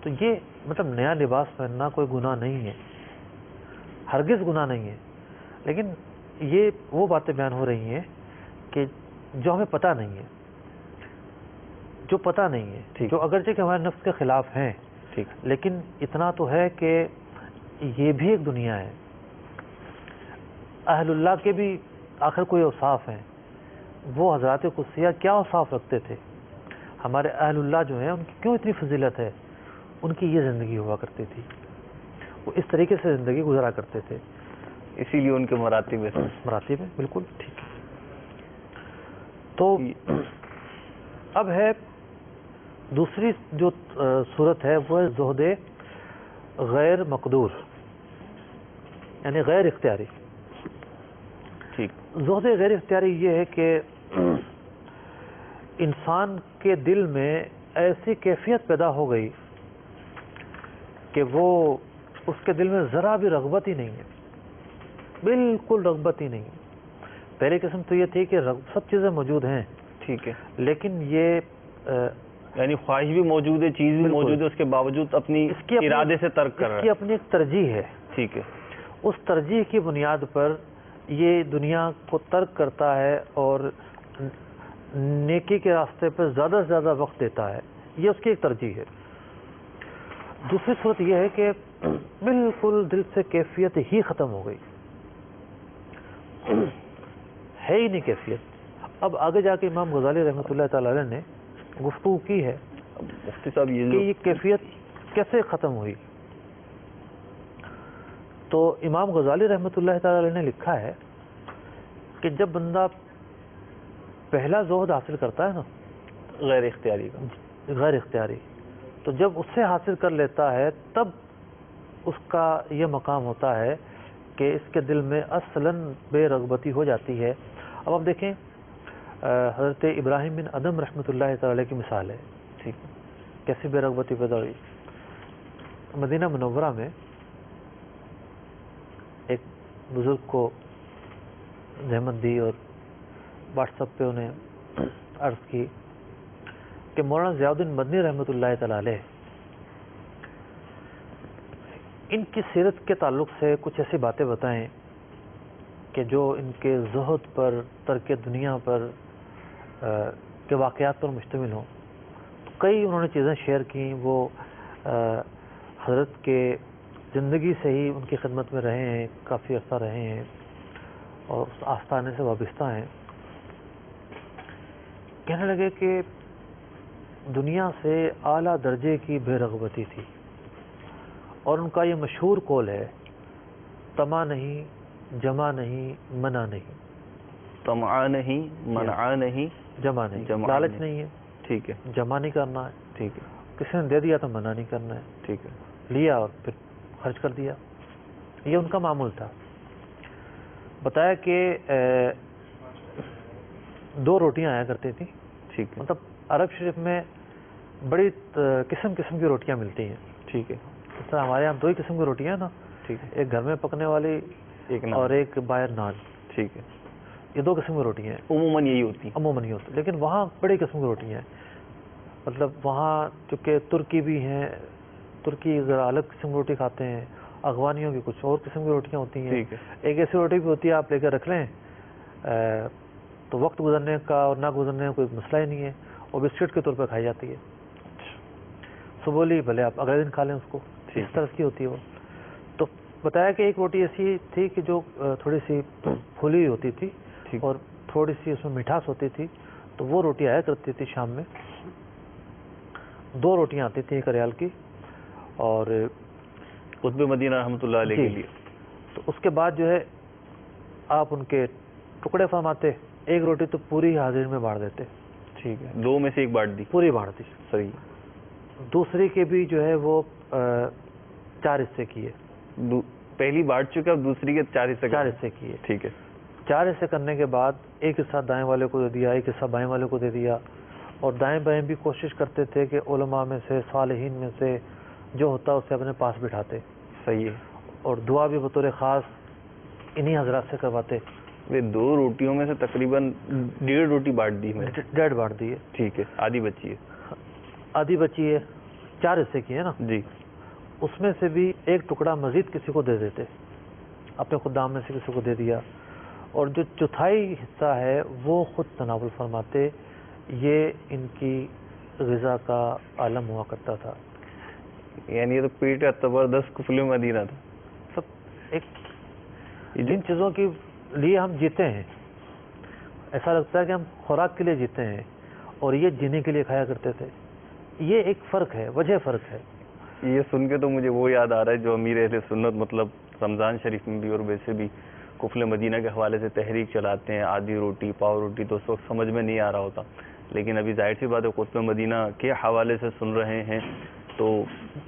تو یہ مطلب نیا لباس پہننا کوئی گناہ نہیں ہے، ہرگز گناہ نہیں ہے. لیکن یہ وہ باتیں بیان ہو رہی ہیں کہ جو ہمیں پتہ نہیں ہے، جو پتہ نہیں ہے، جو اگرچہ کہ ہمارے نفس کے خلاف ہیں، ٹھیک، لیکن اتنا تو ہے کہ یہ بھی ایک دنیا ہے. اہل اللہ کے بھی آخر کوئی اوصاف ہیں. وہ حضرات قدسیہ کیا اوصاف رکھتے تھے؟ ہمارے اہل اللہ جو ہیں ان کی کیوں اتنی فضیلت ہے؟ ان کی یہ زندگی ہوا کرتی تھی. وہ اس طریقے سے زندگی گزارا کرتے تھے. اسی لیے ان کے مراتب ہیں. مراتب ہے بالکل ٹھیک ہے. تو اب ہے دوسری جو صورت ہے وہ ہے زہد غیر مقدور یعنی غیر اختیاری. ٹھیک. زہد غیر اختیاری یہ ہے کہ انسان کے دل میں ایسی کیفیت پیدا ہو گئی کہ وہ اس کے دل میں ذرا بھی رغبت ہی نہیں ہے, بالکل رغبت ہی نہیں ہے. پہلی قسم تو یہ تھی کہ سب چیزیں موجود ہیں, ٹھیک ہے, لیکن یہ یعنی خواہش بھی موجود ہے, چیز بھی موجود ہے, اس کے باوجود اپنی ارادے سے ترک کر رہا ہے. اس کی اپنی ایک ترجیح ہے. ٹھیک ہے. اس ترجیح کی بنیاد پر یہ دنیا کو ترک کرتا ہے اور نیکی کے راستے پہ زیادہ سے زیادہ وقت دیتا ہے. یہ اس کی ایک ترجیح ہے. دوسری صورت یہ ہے کہ بالکل دل سے کیفیت ہی ختم ہو گئی, ہے ہی نہیں کیفیت. اب آگے جا کے امام غزالی رحمۃ اللہ تعالی علیہ نے گفتگو کی ہے مفتی صاحب کہ یہ کیفیت کیسے ختم ہوئی. تو امام غزالی رحمۃ اللہ تعالی علیہ نے لکھا ہے کہ جب بندہ پہلا زہد حاصل کرتا ہے نا, غیر اختیاری کا, غیر اختیاری, تو جب اس سے حاصل کر لیتا ہے تب اس کا یہ مقام ہوتا ہے کہ اس کے دل میں اصلاً بے رغبتی ہو جاتی ہے. اب آپ دیکھیں حضرت ابراہیم بن ادم رحمۃ اللہ تعالی کی مثال ہے. ٹھیک, کیسی بے رغبتی پیدا ہوئی. مدینہ منورہ میں ایک بزرگ کو زحمت دی اور واٹس ایپ پہ انہیں عرض کی کہ مولانا ضیاء الدین مدنی رحمۃ اللہ تعالی علیہ ان کی سیرت کے تعلق سے کچھ ایسی باتیں بتائیں کہ جو ان کے زہد پر, ترک دنیا پر کے واقعات پر مشتمل ہوں. تو کئی انہوں نے چیزیں شیئر کیں. وہ حضرت کے زندگی سے ہی ان کی خدمت میں رہے ہیں, کافی عرصہ رہے ہیں اور اس آستانے سے وابستہ ہیں. کہنے لگے کہ دنیا سے اعلیٰ درجے کی بے رغبتی تھی اور ان کا یہ مشہور قول ہے, طمع نہیں, جمع نہیں, منع نہیں. طمع نہیں, منع نہیں, جمع نہیں. لالچ نہیں ہے, ٹھیک ہے, جمع نہیں کرنا ہے, ٹھیک ہے, کسی نے دے دیا تو منع نہیں کرنا ہے, ٹھیک ہے, لیا اور پھر خرچ کر دیا. یہ ان کا معمول تھا. بتایا کہ 2 روٹیاں آیا کرتی تھیں. ٹھیک ہے, مطلب عرب شریف میں بڑی قسم قسم کی روٹیاں ملتی ہیں. ٹھیک ہے, اس طرح ہمارے یہاں 2 ہی قسم کی روٹیاں ہیں نا, ٹھیک ہے, ایک گھر میں پکنے والی ایک اور ایک باہر نان. ٹھیک ہے, یہ 2 قسم کی روٹیاں ہیں. عموماً یہی ہوتی ہیں. عموماً یہ ہوتی, لیکن وہاں بڑی قسم کی روٹیاں ہیں. مطلب وہاں چونکہ ترکی بھی ہیں, ترکی ذرا الگ قسم کی روٹی کھاتے ہیں, افغانیوں کی کچھ اور قسم کی روٹیاں ہوتی ہیں. ٹھیک ہے, ایک ایسی روٹی بھی ہوتی ہے آپ لے کر رکھ لیں تو وقت گزرنے کا اور نہ گزرنے کا کوئی مسئلہ ہی نہیں ہے, اور بسکٹ کے طور پہ کھائی جاتی ہے. صبح لی بھلے آپ اگلے دن کھا لیں اس کو, اس طرح کی ہوتی ہے وہ. تو بتایا کہ ایک روٹی ایسی تھی کہ جو تھوڑی سی پھولی ہوئی ہوتی تھی اور تھوڑی سی اس میں مٹھاس ہوتی تھی, تو وہ روٹی آیا کرتی تھی شام میں. 2 روٹیاں آتی تھیں 1 ریال کی. اور قطب مدینہ رحمۃ اللہ علیہ کے لیے. تو اس کے بعد جو ہے آپ ان کے ٹکڑے فرماتے, 1 روٹی تو پوری حاضر میں بانٹ دیتے. ٹھیک ہے, 2 میں سے 1 بانٹ دی, پوری بانٹ دی. صحیح. دوسری کے بھی جو ہے وہ 4 حصے کیے. پہلی بانٹ چکے, اب دوسری کے 4 حصے کیے. ٹھیک ہے, 4 حصے کرنے کے بعد 1 حصہ دائیں والے کو دے دیا, 1 حصہ بائیں والے کو دے دیا. اور دائیں بائیں بھی کوشش کرتے تھے کہ علماء میں سے, صالحین میں سے جو ہوتا اسے اپنے پاس بٹھاتے. صحیح ہے. اور دعا بھی بطور خاص انہی حضرات سے کرواتے. 2 روٹیوں میں سے تقریباً 1.5 روٹی بانٹ دی میں. 1.5 بانٹ دی ہے. ٹھیک ہے, آدھی بچی ہے. آدھی بچی ہے, 4 حصے کی ہے نا. جی. اس میں سے بھی 1 ٹکڑا مزید کسی کو دے دیتے, اپنے خدام میں سے کسی کو دے دیا. اور جو چوتھائی حصہ ہے وہ خود تناول فرماتے. یہ ان کی غذا کا عالم ہوا کرتا تھا. یعنی یہ تو پیٹ زبردست کفل مدینہ تھا. سب ایک جن چیزوں کے لیے ہم جیتے ہیں, ایسا لگتا ہے کہ ہم خوراک کے لیے جیتے ہیں, اور یہ جینے کے لیے کھایا کرتے تھے. یہ ایک فرق ہے, وجہ فرق ہے. یہ سن کے تو مجھے وہ یاد آ رہا ہے جو امیر اہل سنت مطلب رمضان شریف میں بھی اور ویسے بھی قفل مدینہ کے حوالے سے تحریک چلاتے ہیں، آدھی روٹی پاؤ روٹی، تو اس وقت سمجھ میں نہیں آ رہا ہوتا، لیکن ابھی ظاہر سی بات ہے قطب مدینہ کے حوالے سے سن رہے ہیں تو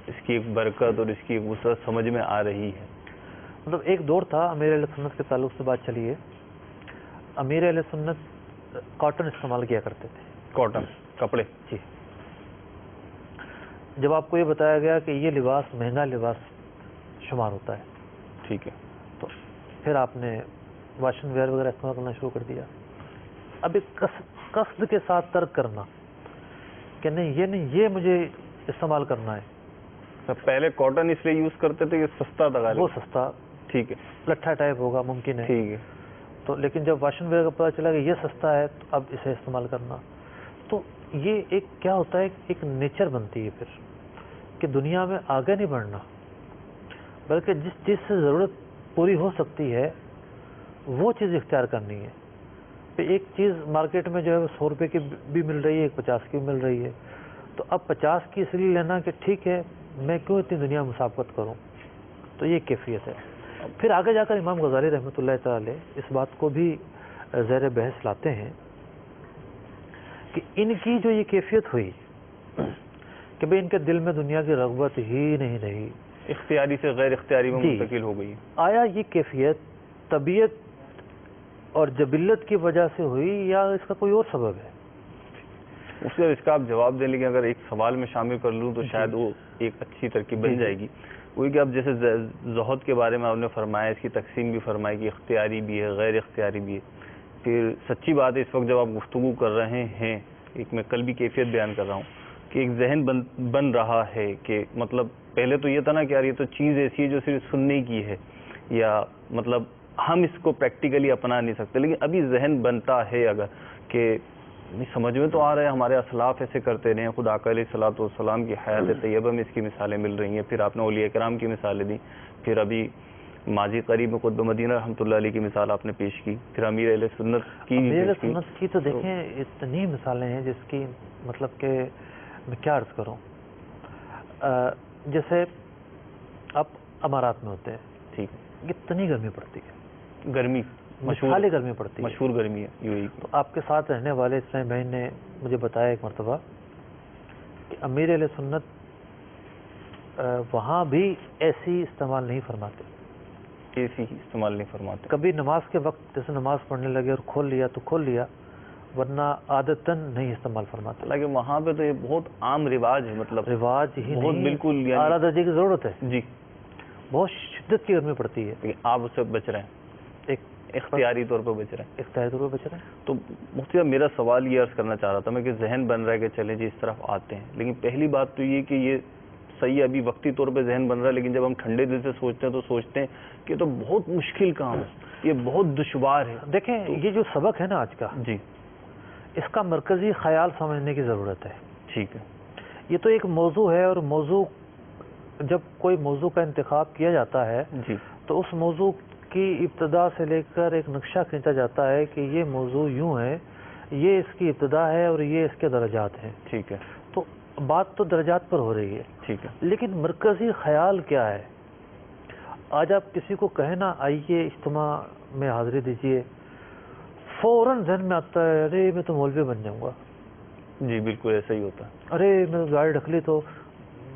اس کی ایک برکت اور اس کی ایک وسعت سمجھ میں آ رہی ہے۔ مطلب ایک دور تھا امیر اہل سنت کے تعلق سے بات چلی ہے، امیر اہل سنت کاٹن استعمال کیا کرتے تھے، کاٹن کپڑے، جی۔ جب آپ کو یہ بتایا گیا کہ یہ لباس مہنگا لباس شمار ہوتا ہے، ٹھیک ہے، تو پھر آپ نے واشن ویئر وغیرہ استعمال کرنا شروع کر دیا۔ اب ایک قصد کے ساتھ ترک کرنا کہ نہیں یہ مجھے استعمال کرنا ہے۔ پہلے کاٹن اس لیے یوز کرتے تھے کہ سستا تھا، وہ سستا، ٹھیک ہے، لٹھا ٹائپ ہوگا ممکن ہے، ٹھیک ہے، تو لیکن جب واشن ویئر کا پتہ چلا کہ یہ سستا ہے تو اب اسے استعمال کرنا، تو یہ ایک کیا ہوتا ہے، ایک نیچر بنتی ہے پھر کہ دنیا میں آگے نہیں بڑھنا، بلکہ جس چیز سے ضرورت پوری ہو سکتی ہے وہ چیز اختیار کرنی ہے۔ پھر ایک چیز مارکیٹ میں جو ہے وہ 100 روپے کی بھی مل رہی ہے، ایک 50 کی بھی مل رہی ہے، تو اب 50 کی اس لیے لینا کہ ٹھیک ہے میں کیوں اتنی دنیا میں مسابقت کروں، تو یہ کیفیت ہے۔ پھر آگے جا کر امام غزالی رحمۃ اللہ تعالی اس بات کو بھی زیر بحث لاتے ہیں کہ ان کی جو یہ کیفیت ہوئی کہ بھئی ان کے دل میں دنیا کی رغبت ہی نہیں رہی، اختیاری سے غیر اختیاری میں منتقل ہو گئی، آیا یہ کیفیت طبیعت اور جبلت کی وجہ سے ہوئی یا اس کا کوئی اور سبب ہے؟ اس کا آپ جواب دیں، لیکن اگر ایک سوال میں شامل کر لوں تو شاید وہ ایک اچھی ترکیب بن جائے گی۔ وہی کہ اب جیسے زہد کے بارے میں آپ نے فرمایا، اس کی تقسیم بھی فرمائی کہ اختیاری بھی ہے غیر اختیاری بھی ہے، پھر سچی بات ہے اس وقت جب آپ گفتگو کر رہے ہیں، ایک میں کل بھی کیفیت بیان کر رہا ہوں کہ ایک ذہن بن رہا ہے کہ مطلب پہلے تو یہ تھا نا کہ یار یہ تو چیز ایسی ہے جو صرف سننے کی ہے یا مطلب ہم اس کو پریکٹیکلی اپنا نہیں سکتے، لیکن ابھی ذہن بنتا ہے اگر کہ سمجھ میں تو آ رہا ہے ہمارے اسلاف ایسے کرتے رہے ہیں، خود آقا علیہ الصلوۃ والسلام کی حیات طیبہ میں اس کی مثالیں مل رہی ہیں، پھر آپ نے اولیاء کرام کی مثالیں دی، پھر ابھی ماضی قریب میں قطب مدینہ رحمۃ اللہ علیہ کی مثال آپ نے پیش کی، پھر امیر اہل سنت کی امیر اہل سنت کی تو دیکھیں اتنی مثالیں ہیں جس کی مطلب کہ میں کیا عرض کروں، جیسے آپ امارات میں ہوتے ہیں، ٹھیک ہے، کتنی گرمی پڑتی ہے، گرمی مشہور گرمی پڑتی ہے، مشہور گرمی ہے یو اے تو آپ کے ساتھ رہنے والے اسلام بھائی نے مجھے بتایا ایک مرتبہ کہ امیر اہل سنت وہاں بھی ایسی استعمال نہیں فرماتے، ایسی ہی استعمال نہیں فرماتے، کبھی نماز کے وقت جیسے نماز پڑھنے لگے اور کھول لیا تو کھول لیا، ورنہ عادتاً نہیں استعمال فرماتے۔ حالانکہ وہاں پہ تو یہ بہت عام رواج ہے، مطلب رواج ہی بہت نہیں، بالکل اعلیٰ درجے کی ضرورت ہے، جی، بہت شدت کی گرمی پڑتی ہے، لیکن آپ اس سے بچ رہے ہیں، ایک اختیاری طور پہ بچ رہے ہیں۔ اختیاری طور پہ بچ رہے ہیں۔ تو مفتی صاحب میرا سوال یہ عرض کرنا چاہ رہا تھا میں کہ ذہن بن رہا ہے کہ چلیں جی اس طرف آتے ہیں، لیکن پہلی بات تو یہ کہ یہ صحیح ابھی وقتی طور پہ ذہن بن رہا ہے، لیکن جب ہم ٹھنڈے دل سے سوچتے ہیں تو سوچتے ہیں کہ یہ تو بہت مشکل کام ہے، یہ بہت دشوار ہے۔ دیکھیں یہ جو سبق ہے نا آج کا، جی، اس کا مرکزی خیال سمجھنے کی ضرورت ہے۔ ٹھیک ہے، یہ تو ایک موضوع ہے، اور موضوع جب کوئی موضوع کا انتخاب کیا جاتا ہے جی، تو اس موضوع کی ابتدا سے لے کر ایک نقشہ کھینچا جاتا ہے کہ یہ موضوع یوں ہے، یہ اس کی ابتدا ہے اور یہ اس کے درجات ہیں، ٹھیک ہے، تو بات تو درجات پر ہو رہی ہے، ٹھیک ہے، لیکن مرکزی خیال کیا ہے؟ آج آپ کسی کو کہیں نا آئیے اجتماع میں حاضری دیجیے، فوراً ذہن میں آتا ہے ارے میں تو مولوی بن جاؤں گا، جی بالکل ایسا ہی ہوتا ہے، ارے میں گاڑی رکھ لی تو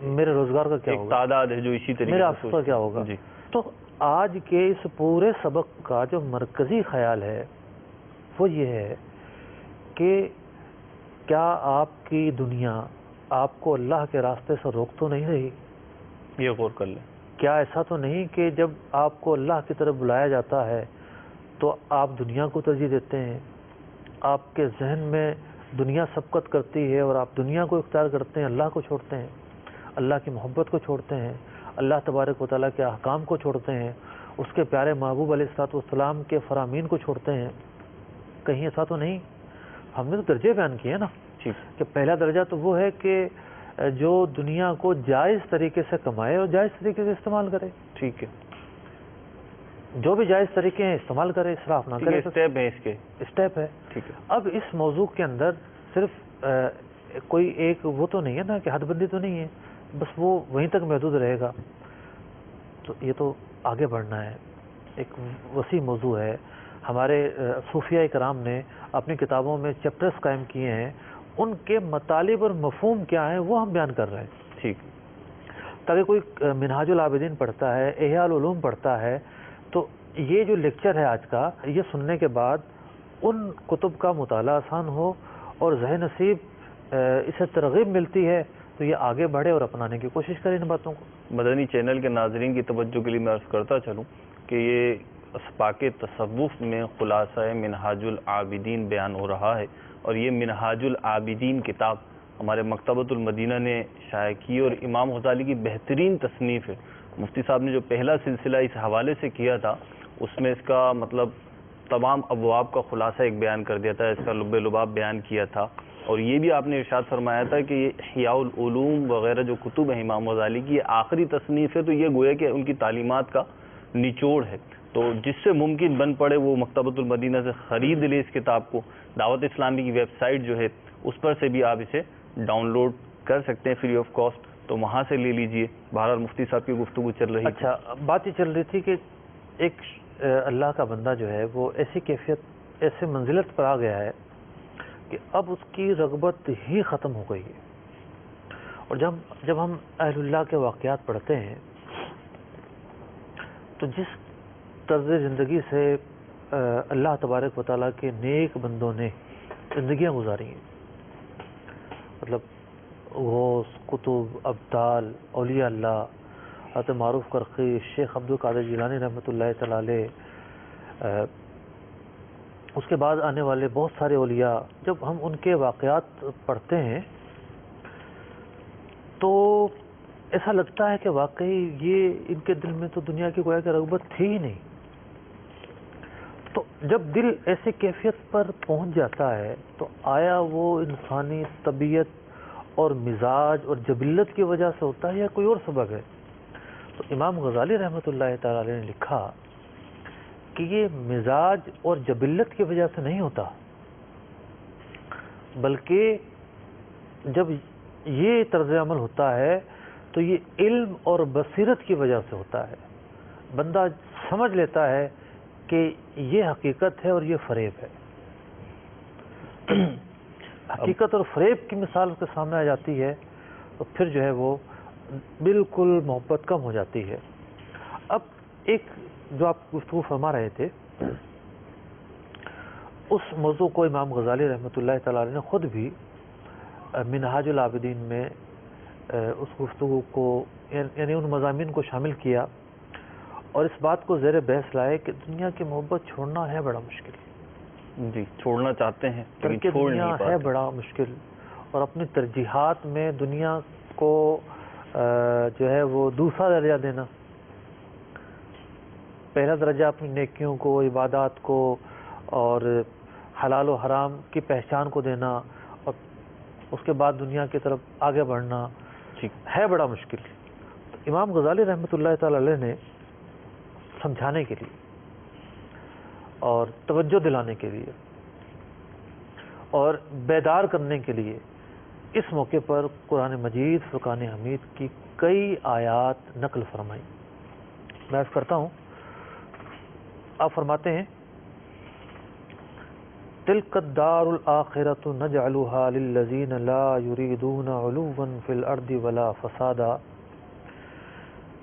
میرے روزگار کا کیا ایک ہوگا، تعداد ہے جو اسی طریقے میرے سے آفس کا کیا ہوگا۔ جی، تو آج کے اس پورے سبق کا جو مرکزی خیال ہے وہ یہ ہے کہ کیا آپ کی دنیا آپ کو اللہ کے راستے سے روک تو نہیں رہی؟ یہ غور کر لیں، کیا ایسا تو نہیں کہ جب آپ کو اللہ کی طرف بلایا جاتا ہے تو آپ دنیا کو ترجیح دیتے ہیں، آپ کے ذہن میں دنیا سبقت کرتی ہے اور آپ دنیا کو اختیار کرتے ہیں، اللہ کو چھوڑتے ہیں، اللہ کی محبت کو چھوڑتے ہیں، اللہ تبارک و تعالیٰ کے احکام کو چھوڑتے ہیں، اس کے پیارے محبوب علیہ الصلوۃ والسلام کے فرامین کو چھوڑتے ہیں؟ کہیں ایسا تو نہیں؟ ہم نے تو درجے بیان کیے نا، ٹھیک، کہ پہلا درجہ تو وہ ہے کہ جو دنیا کو جائز طریقے سے کمائے اور جائز طریقے سے استعمال کرے، ٹھیک ہے، جو بھی جائز طریقے ہیں استعمال کرے، اسراف نہ کرے، اسٹیپ ہے اس کے، اسٹیپ ہے۔ ٹھیک ہے، اب اس موضوع کے اندر صرف کوئی ایک وہ تو نہیں ہے نا کہ حد بندی تو نہیں ہے بس وہ وہیں تک محدود رہے گا تو یہ تو آگے بڑھنا ہے. ایک وسیع موضوع ہے. ہمارے صوفیہ کرام نے اپنی کتابوں میں چیپٹرز قائم کیے ہیں, ان کے مطالب اور مفہوم کیا ہیں وہ ہم بیان کر رہے ہیں. ٹھیک, تاکہ کوئی منہاج العابدین پڑھتا ہے, احیاء العلوم پڑھتا ہے, تو یہ جو لیکچر ہے آج کا, یہ سننے کے بعد ان کتب کا مطالعہ آسان ہو اور ذہن نصیب اسے ترغیب ملتی ہے تو یہ آگے بڑھے اور اپنانے کی کوشش کرے ان باتوں کو. مدنی چینل کے ناظرین کی توجہ کے لیے میں عرض کرتا چلوں کہ یہ اسباق تصوف میں خلاصہ منہاج العابدین بیان ہو رہا ہے, اور یہ منہاج العابدین کتاب ہمارے مکتبۃ المدینہ نے شائع کی اور امام غزالی کی بہترین تصنیف ہے. مفتی صاحب نے جو پہلا سلسلہ اس حوالے سے کیا تھا اس میں اس کا مطلب تمام ابواب کا خلاصہ ایک بیان کر دیا تھا, اس کا لب لباب بیان کیا تھا, اور یہ بھی آپ نے ارشاد فرمایا تھا کہ یہ احیاء العلوم وغیرہ جو کتب ہیں امام غزالی کی, یہ آخری تصنیف ہے, تو یہ گویا کہ ان کی تعلیمات کا نچوڑ ہے. تو جس سے ممکن بن پڑے وہ مکتبۃ المدینہ سے خرید لے اس کتاب کو. دعوت اسلامی کی ویب سائٹ جو ہے اس پر سے بھی آپ اسے ڈاؤن لوڈ کر سکتے ہیں فری آف کاسٹ, تو وہاں سے لے لیجئے. بہرحال مفتی صاحب کی گفتگو چل رہی تھی. اچھا, بات یہ چل رہی تھی کہ ایک اللہ کا بندہ جو ہے وہ ایسی کیفیت, ایسے منزلت پر آ گیا ہے کہ اب اس کی رغبت ہی ختم ہو گئی ہے. اور جب ہم اہل اللہ کے واقعات پڑھتے ہیں تو جس طرز زندگی سے اللہ تبارک و تعالیٰ کے نیک بندوں نے زندگیاں گزاری ہیں, مطلب غوث, کتب, ابدال, اولیاء اللہ, حضرت معروف کرخی, شیخ عبد القادر جیلانی رحمۃ اللہ تعالی علیہ, اس کے بعد آنے والے بہت سارے اولیاء, جب ہم ان کے واقعات پڑھتے ہیں تو ایسا لگتا ہے کہ واقعی یہ ان کے دل میں تو دنیا کی گویا کہ رغبت تھی ہی نہیں. تو جب دل ایسی کیفیت پر پہنچ جاتا ہے تو آیا وہ انسانی طبیعت اور مزاج اور جبلت کی وجہ سے ہوتا ہے یا کوئی اور سبب ہے؟ تو امام غزالی رحمۃ اللہ تعالی علیہ نے لکھا کہ یہ مزاج اور جبلت کی وجہ سے نہیں ہوتا, بلکہ جب یہ طرز عمل ہوتا ہے تو یہ علم اور بصیرت کی وجہ سے ہوتا ہے. بندہ سمجھ لیتا ہے کہ یہ حقیقت ہے اور یہ فریب ہے. حقیقت اور فریب کی مثال اس کے سامنے آ جاتی ہے تو پھر جو ہے وہ بالکل محبت کم ہو جاتی ہے. اب ایک جو آپ گفتگو فرما رہے تھے اس موضوع کو امام غزالی رحمۃ اللہ تعالی علیہ نے خود بھی منہاج العابدین میں اس گفتگو کو یعنی ان مضامین کو شامل کیا اور اس بات کو زیر بحث لائے کہ دنیا کی محبت چھوڑنا ہے بڑا مشکل. جی, چھوڑنا چاہتے ہیں لیکن دنیا ہے بڑا مشکل, اور اپنی ترجیحات میں دنیا کو جو ہے وہ دوسرا درجہ دینا, پہلا درجہ اپنی نیکیوں کو, عبادات کو اور حلال و حرام کی پہچان کو دینا, اور اس کے بعد دنیا کی طرف آگے بڑھنا ہے بڑا مشکل. تو امام غزالی رحمۃ اللہ تعالی علیہ نے سمجھانے کے لیے اور توجہ دلانے کے لیے اور بیدار کرنے کے لیے اس موقع پر قرآن مجید فرقان حمید کی کئی آیات نقل فرمائی. میں عرض کرتا ہوں, آپ فرماتے ہیں تلک الدار الآخرۃ نجعلها للذین لا یریدون علوا فی الارض ولا فسادا,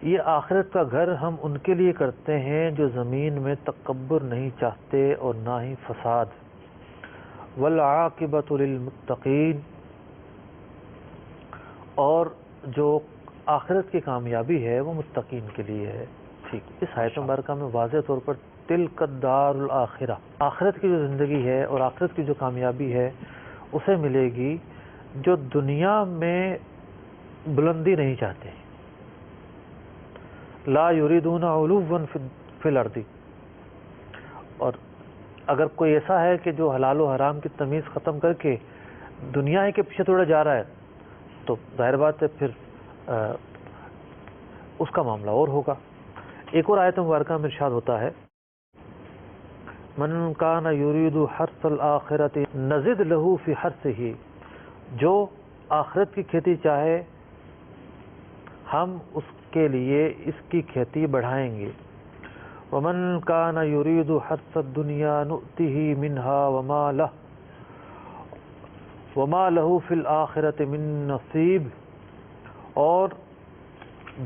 یہ آخرت کا گھر ہم ان کے لیے کرتے ہیں جو زمین میں تکبر نہیں چاہتے اور نہ ہی فساد. والعاقبۃ للمتقین, اور جو آخرت کی کامیابی ہے وہ متقین کے لیے ہے. ٹھیک, اس آیت مبارکہ میں واضح طور پر تلک الدار الآخرہ, آخرت کی جو زندگی ہے اور آخرت کی جو کامیابی ہے اسے ملے گی جو دنیا میں بلندی نہیں چاہتے, لا یریدون علوا فی الارض. اور اگر کوئی ایسا ہے کہ جو حلال و حرام کی تمیز ختم کر کے دنیا ہی کے پیچھے تھوڑا جا رہا ہے تو ظاہر بات ہے پھر اس کا معاملہ اور ہوگا. ایک اور آیت مبارکہ میں ارشاد ہوتا ہے من کان یرید حرث الآخرۃ نزد لہ فی حرثہ, جو آخرت کی کھیتی چاہے ہم اس کے لیے اس کی کھیتی بڑھائیں گے. ومن کان یرید حرث الدنیا نؤتہ منہا وما لہ فی الآخرۃ من نصیب. اور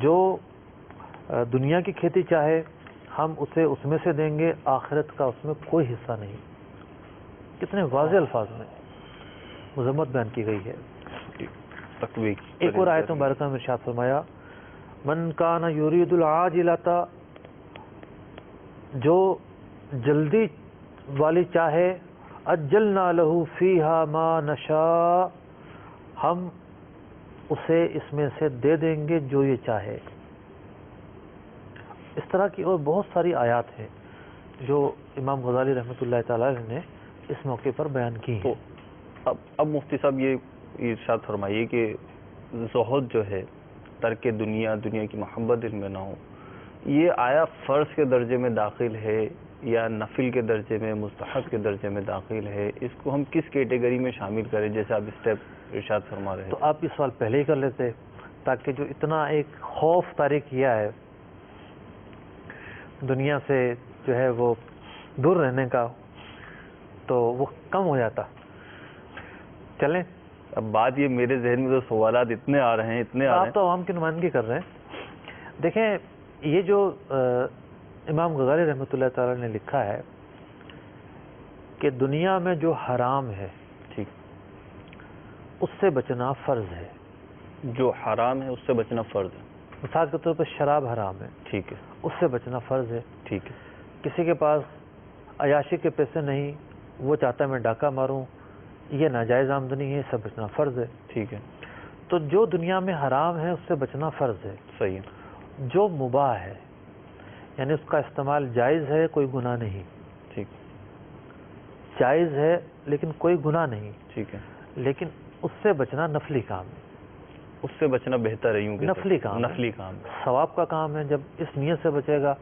جو دنیا کی کھیتی چاہے ہم اسے اس میں سے دیں گے، آخرت کا اس میں کوئی حصہ نہیں. کتنے واضح الفاظ میں مذمت بیان کی گئی ہے. ایک اور آیت مبارکہ میں ارشاد فرمایا من کان یرید العاجلۃ، جو جلدی والی چاہے، عجلنا لہ فیہا ما نشاء، ہم اسے اس میں سے دے دیں گے جو یہ چاہے. اس طرح کی اور بہت ساری آیات ہیں جو امام غزالی رحمۃ اللہ تعالی علیہ نے اس موقع پر بیان کی ہیں. تو اب مفتی صاحب یہ ارشاد فرمائیے کہ زہد جو ہے، ترک دنیا کی محبت ان میں نہ ہو، یہ آیا فرض کے درجے میں داخل ہے یا نفل کے درجے میں، مستحب کے درجے میں داخل ہے؟ اس کو ہم کس کیٹیگری میں شامل کریں جیسے آپ اسٹیپ ارشاد فرما رہے ہیں؟ تو آپ یہ سوال پہلے ہی کر لیتے تاکہ جو اتنا ایک خوف طاری کیا ہے دنیا سے جو ہے وہ دور رہنے کا، تو وہ کم ہو جاتا. چلیں، اب بات یہ میرے ذہن میں تو سوالات اتنے آ رہے ہیں آپ تو عوام کی نمائندگی کر رہے ہیں. دیکھیں، یہ جو امام غزالی رحمۃ اللہ تعالی نے لکھا ہے کہ دنیا میں جو حرام ہے ٹھیک، اس سے بچنا فرض ہے. جو حرام ہے اس سے بچنا فرض ہے. مثال کے طور پر شراب حرام ہے، ٹھیک ہے، اس سے بچنا فرض ہے. ٹھیک ہے. کسی کے پاس عیاشی کے پیسے نہیں، وہ چاہتا ہے میں ڈاکہ ماروں، یہ ناجائز آمدنی ہے، اس سے بچنا فرض ہے. ٹھیک ہے. تو جو دنیا میں حرام ہے اس سے بچنا فرض ہے. صحیح ہے. جو مباح ہے یعنی اس کا استعمال جائز ہے، کوئی گناہ نہیں. ٹھیک. جائز ہے لیکن کوئی گناہ نہیں. ٹھیک ہے. لیکن اس سے بچنا نفلی کام ہے. اس سے بچنا بہتر ہے، یوں کہ نفلی کام ہے، ثواب کا کام ہے. جب اس نیت سے بچے گا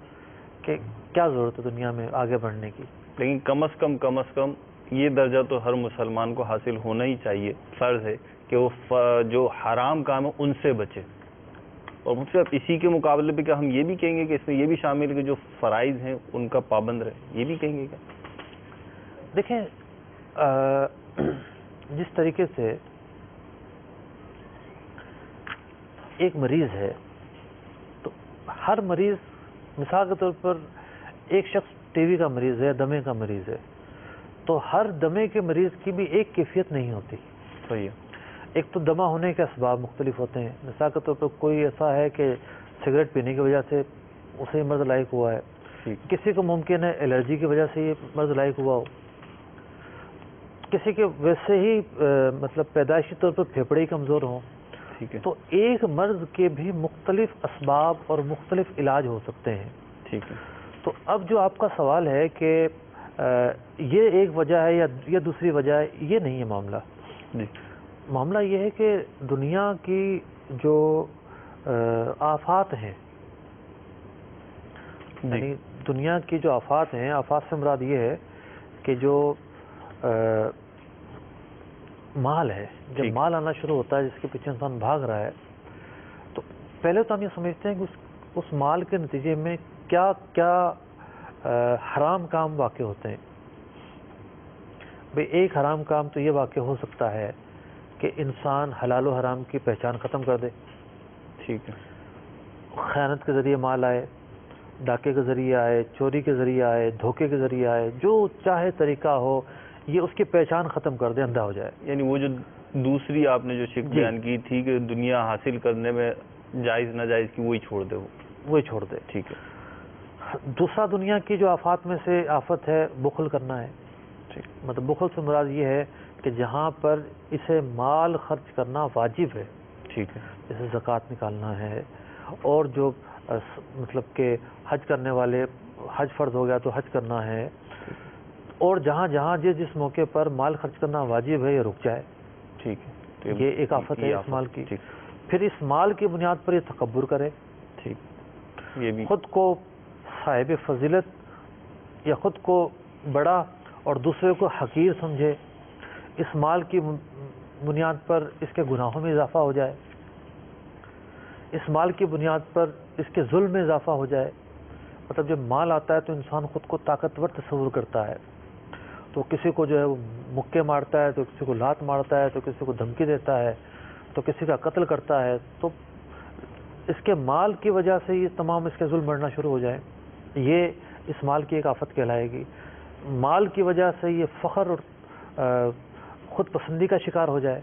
کہ کیا ضرورت ہے دنیا میں آگے بڑھنے کی. لیکن کم از کم یہ درجہ تو ہر مسلمان کو حاصل ہونا ہی چاہیے، فرض ہے کہ وہ جو حرام کام ہے ان سے بچے. اور مجھ سے اسی کے مقابلے پہ کیا ہم یہ بھی کہیں گے کہ اس میں یہ بھی شامل ہے کہ جو فرائض ہیں ان کا پابند رہے؟ یہ بھی کہیں گے کیا؟ دیکھیں، جس طریقے سے ایک مریض ہے تو ہر مریض، مثال کے طور پر ایک شخص ٹی وی کا مریض ہے، دمے کا مریض ہے، تو ہر دمے کے مریض کی بھی ایک کیفیت نہیں ہوتی. صحیح ہے. ایک تو دمہ ہونے کے اسباب مختلف ہوتے ہیں. مثال کے طور پر کوئی ایسا ہے کہ سگریٹ پینے کی وجہ سے اسے مرض لاحق ہوا ہے، کسی کو ممکن ہے الرجی کی وجہ سے یہ مرض لاحق ہوا ہو، کسی کے ویسے ہی مطلب پیدائشی طور پر پھیپھڑے ہی کمزور ہوں. تو ایک مرض کے بھی مختلف اسباب اور مختلف علاج ہو سکتے ہیں. ٹھیک ہے. تو اب جو آپ کا سوال ہے کہ یہ ایک وجہ ہے یا دوسری وجہ ہے، یہ نہیں ہے معاملہ. جی. معاملہ یہ ہے کہ دنیا کی جو آفات ہیں، یعنی دنیا کی جو آفات ہیں، آفات سے مراد یہ ہے کہ جو مال ہے، جب مال آنا شروع ہوتا ہے جس کے پیچھے انسان بھاگ رہا ہے، تو پہلے تو ہم یہ سمجھتے ہیں کہ اس مال کے نتیجے میں کیا کیا حرام کام واقع ہوتے ہیں. بھئی ایک حرام کام تو یہ واقع ہو سکتا ہے کہ انسان حلال و حرام کی پہچان ختم کر دے. ٹھیک ہے. خیانت کے ذریعے مال آئے، ڈاکے کے ذریعے آئے، چوری کے ذریعے آئے، دھوکے کے ذریعے آئے، جو چاہے طریقہ ہو یہ اس کی پہچان ختم کر دے، اندھا ہو جائے. یعنی وہ جو دوسری آپ نے جو شک بیان کی تھی کہ دنیا حاصل کرنے میں جائز ناجائز کی، وہی چھوڑ دے، وہی چھوڑ دے. ٹھیک ہے. دوسرا دنیا کی جو آفات میں سے آفت ہے بخل کرنا ہے. مطلب بخل سے مراد یہ ہے کہ جہاں پر اسے مال خرچ کرنا واجب ہے، ٹھیک ہے، جیسے زکوٰۃ نکالنا ہے، اور جو مطلب کہ حج کرنے والے، حج فرض ہو گیا تو حج کرنا ہے، اور جہاں جہاں جس موقع پر مال خرچ کرنا واجب ہے یہ رک جائے. ٹھیک ہے. یہ ایک آفت ہے اس مال کی. پھر اس مال کی بنیاد پر یہ تکبر کرے، ٹھیک، یہ بھی خود کو صاحب فضیلت یا خود کو بڑا اور دوسرے کو حقیر سمجھے. اس مال کی بنیاد پر اس کے گناہوں میں اضافہ ہو جائے. اس مال کی بنیاد پر اس کے ظلم میں اضافہ ہو جائے. مطلب جب مال آتا ہے تو انسان خود کو طاقتور تصور کرتا ہے, تو کسی کو جو ہے وہ مکے مارتا ہے, تو کسی کو لات مارتا ہے, تو کسی کو دھمکی دیتا ہے, تو کسی کا قتل کرتا ہے. تو اس کے مال کی وجہ سے یہ تمام اس کے ظلم بڑھنا شروع ہو جائے, یہ اس مال کی ایک آفت کہلائے گی. مال کی وجہ سے یہ فخر اور خود پسندی کا شکار ہو جائے,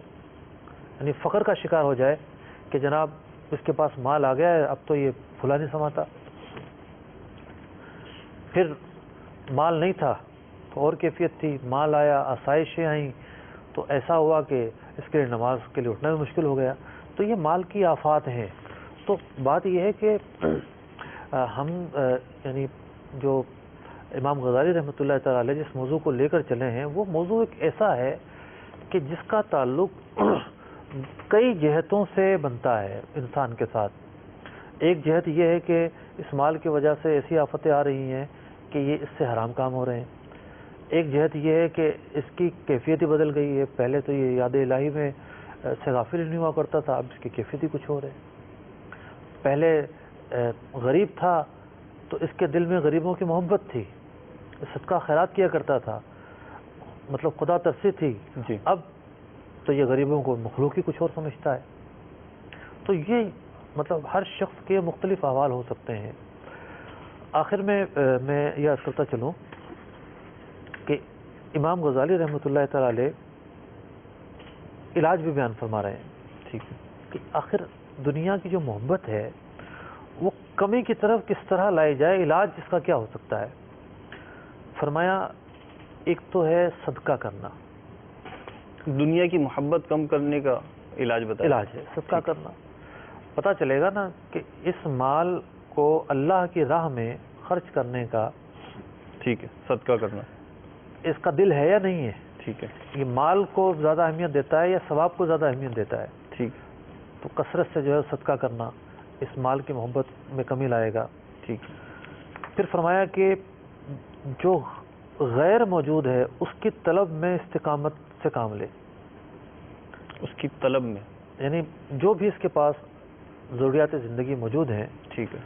یعنی فخر کا شکار ہو جائے کہ جناب اس کے پاس مال آ گیا ہے, اب تو یہ پھلا نہیں سماتا. پھر مال نہیں تھا تو اور کیفیت تھی, مال آیا, آسائشیں آئیں, تو ایسا ہوا کہ اس کے لیے نماز کے لیے اٹھنا بھی مشکل ہو گیا. تو یہ مال کی آفات ہیں. تو بات یہ ہے کہ ہم یعنی جو امام غزالی رحمۃ اللہ تعالی علیہ جس موضوع کو لے کر چلے ہیں, وہ موضوع ایک ایسا ہے کہ جس کا تعلق کئی جہتوں سے بنتا ہے انسان کے ساتھ. ایک جہت یہ ہے کہ اس مال کی وجہ سے ایسی آفتیں آ رہی ہیں کہ یہ اس سے حرام کام ہو رہے ہیں. ایک جہت یہ ہے کہ اس کی کیفیت ہی بدل گئی ہے. پہلے تو یہ یاد الہی میں سے غافل نہیں ہوا کرتا تھا, اب اس کی کیفیت ہی کچھ اور ہے. پہلے غریب تھا تو اس کے دل میں غریبوں کی محبت تھی, صدقہ خیرات کیا کرتا تھا, مطلب خدا ترسی تھی. جی. اب تو یہ غریبوں کو مخلوق ہی کچھ اور سمجھتا ہے. تو یہ مطلب ہر شخص کے مختلف احوال ہو سکتے ہیں. آخر میں یہ عرض کرتا چلوں کہ امام غزالی رحمۃ اللہ تعالی علیہ علاج بھی بیان فرما رہے ہیں. ٹھیک ہے, کہ آخر دنیا کی جو محبت ہے وہ کمی کی طرف کس طرح لائی جائے, علاج اس کا کیا ہو سکتا ہے. فرمایا ایک تو ہے صدقہ کرنا. دنیا کی محبت کم کرنے کا علاج بتائیں. علاج ہے صدقہ کرنا. پتہ چلے گا نا کہ اس مال کو اللہ کی راہ میں خرچ کرنے کا, ٹھیک ہے, صدقہ کرنا, اس کا دل ہے یا نہیں ہے. ٹھیک ہے, یہ مال کو زیادہ اہمیت دیتا ہے یا ثواب کو زیادہ اہمیت دیتا ہے. ٹھیک. تو کثرت سے جو ہے صدقہ کرنا اس مال کی محبت میں کمی لائے گا. ٹھیک. پھر فرمایا کہ جو غیر موجود ہے اس کی طلب میں استقامت سے کام لے. اس کی طلب میں یعنی جو بھی اس کے پاس ضروریات زندگی موجود ہیں, ٹھیک ہے,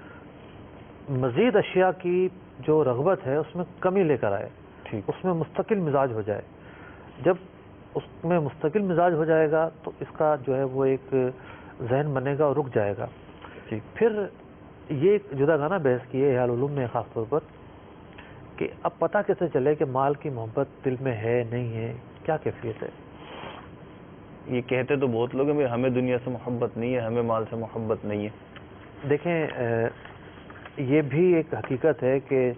مزید اشیاء کی جو رغبت ہے اس میں کمی لے کر آئے. ٹھیک. اس میں مستقل مزاج ہو جائے. جب اس میں مستقل مزاج ہو جائے گا تو اس کا جو ہے وہ ایک ذہن بنے گا اور رک جائے گا. ٹھیک. پھر یہ ایک جدا گانا بحث کی ہے احیاء العلوم میں خاص طور پر کہ اب پتہ کیسے چلے کہ مال کی محبت دل میں ہے نہیں ہے, کیا کیفیت ہے. یہ کہتے تو بہت لوگ ہیں ہمیں دنیا سے محبت نہیں ہے, ہمیں مال سے محبت نہیں ہے. دیکھیں یہ بھی ایک حقیقت ہے کہ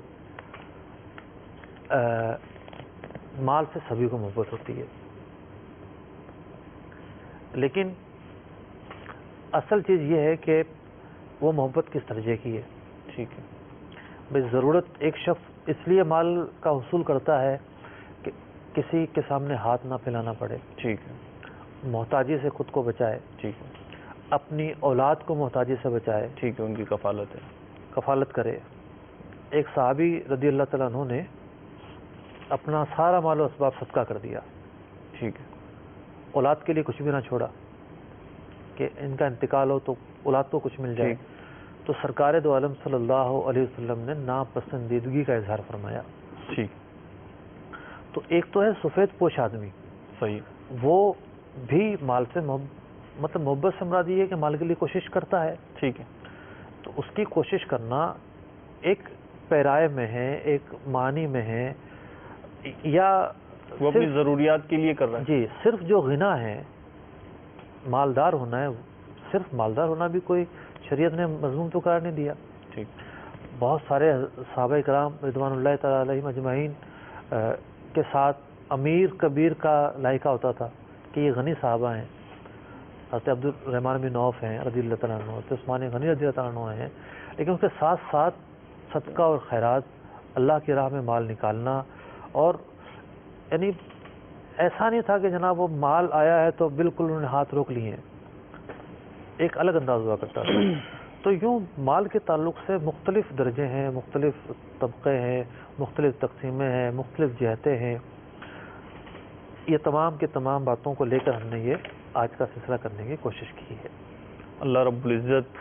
مال سے سبھی کو محبت ہوتی ہے, لیکن اصل چیز یہ ہے کہ وہ محبت کس درجے کی ہے. ٹھیک ہے. بھائی ضرورت ایک شخص اس لیے مال کا حصول کرتا ہے کہ کسی کے سامنے ہاتھ نہ پھیلانا پڑے. ٹھیک ہے. محتاجی سے خود کو بچائے. ٹھیک ہے. اپنی اولاد کو محتاجی سے بچائے. ٹھیک ہے, ان کی کفالت ہے, کفالت کرے. ایک صحابی رضی اللہ تعالیٰ عنہ نے اپنا سارا مال و اسباب صدقہ کر دیا. ٹھیک ہے. اولاد کے لیے کچھ بھی نہ چھوڑا کہ ان کا انتقال ہو تو اولاد کو کچھ مل جائے. تو سرکار دو عالم صلی اللہ علیہ وسلم نے ناپسندیدگی کا اظہار فرمایا. ٹھیک. تو ایک تو ہے سفید پوش آدمی, صحیح, وہ بھی مال سے مطلب محبت سے مراد یہ ہے کہ مال کے لیے کوشش کرتا ہے. ٹھیک ہے. تو اس کی کوشش کرنا ایک پیرائے میں ہے, ایک معنی میں ہے, یا وہ اپنی ضروریات کے لیے کر رہا ہے. جی, صرف جو غنا ہے مالدار ہونا ہے, صرف مالدار ہونا بھی کوئی شریعت نے مضمون تو قرار نہیں دیا. ٹھیک. بہت سارے صحابہ کرام رضوان اللہ تعالیٰ علیہم اجمعین کے ساتھ امیر کبیر کا لائقہ ہوتا تھا کہ یہ غنی صحابہ ہیں. حضرت عبد الرحمن بن عوف ہیں رضی اللہ تعالیٰ عنہ, حضرت عثمان غنی رضی اللہ تعالیٰ عنہ ہیں, لیکن اس کے ساتھ ساتھ صدقہ اور خیرات, اللہ کی راہ میں مال نکالنا, اور یعنی ایسا نہیں تھا کہ جناب وہ مال آیا ہے تو بالکل انہوں نے ہاتھ روک لیے ہیں, ایک الگ انداز ہوا کرتا تھا. تو یوں مال کے تعلق سے مختلف درجے ہیں, مختلف طبقے ہیں, مختلف تقسیمیں ہیں, مختلف جہتیں ہیں. یہ تمام کے تمام باتوں کو لے کر ہم نے یہ آج کا سلسلہ کرنے کی کوشش کی ہے. اللہ رب العزت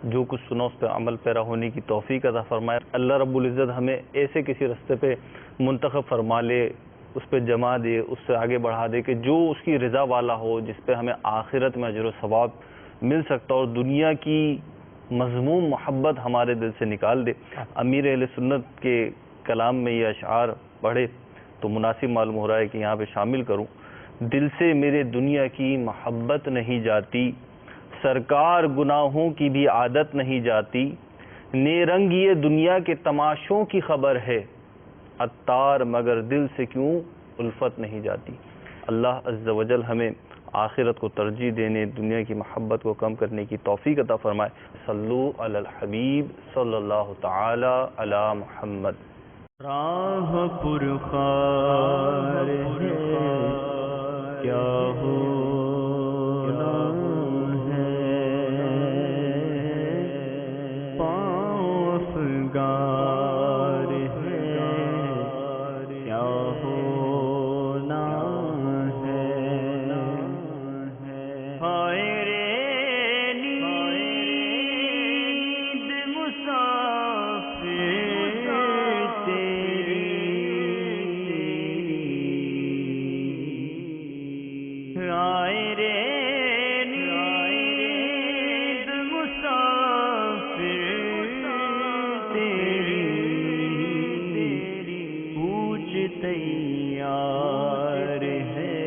جو کچھ سنا اس پہ عمل پیرا ہونے کی توفیق عطا فرمائے. اللہ رب العزت ہمیں ایسے کسی رستے پہ منتخب فرما لے، اس پہ جما دے، اس سے آگے بڑھا دے کہ جو اس کی رضا والا ہو، جس پہ ہمیں آخرت میں اجر و ثواب مل سکتا اور دنیا کی مذموم محبت ہمارے دل سے نکال دے. امیر اہل سنت کے کلام میں یہ اشعار پڑھے تو مناسب معلوم ہو رہا ہے کہ یہاں پہ شامل کروں. دل سے میرے دنیا کی محبت نہیں جاتی، سرکار گناہوں کی بھی عادت نہیں جاتی، نیرنگ یہ دنیا کے تماشوں کی خبر ہے، عطار مگر دل سے کیوں الفت نہیں جاتی. اللہ عز و جل ہمیں آخرت کو ترجیح دینے، دنیا کی محبت کو کم کرنے کی توفیق عطا فرمائے. صلو علی الحبیب صلی اللہ تعالی علی محمد. راہ پرخار ہے کیا ہونا ہے، پاؤں افگار ہے کیا ہونا ہے. ہائے رے نیند مسافر تیری، ہائے رے نیند مسافر تیری، پوچھ تیار ہے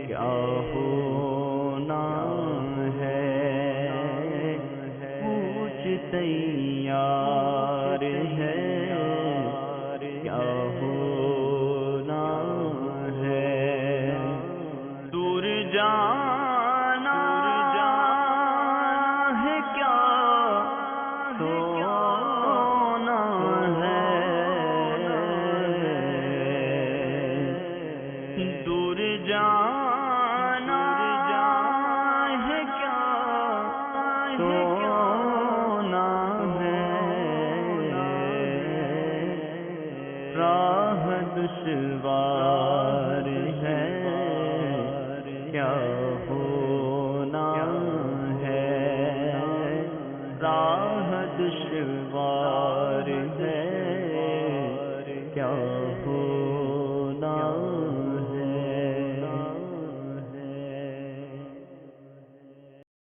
کیا ہونا ہے، پوچھ تیار ہے کیا ہونا ہے. دور جانا ہے کیا سونا ہے، دور جانا ہے کیا سونا ہے. راہ دشوار ہے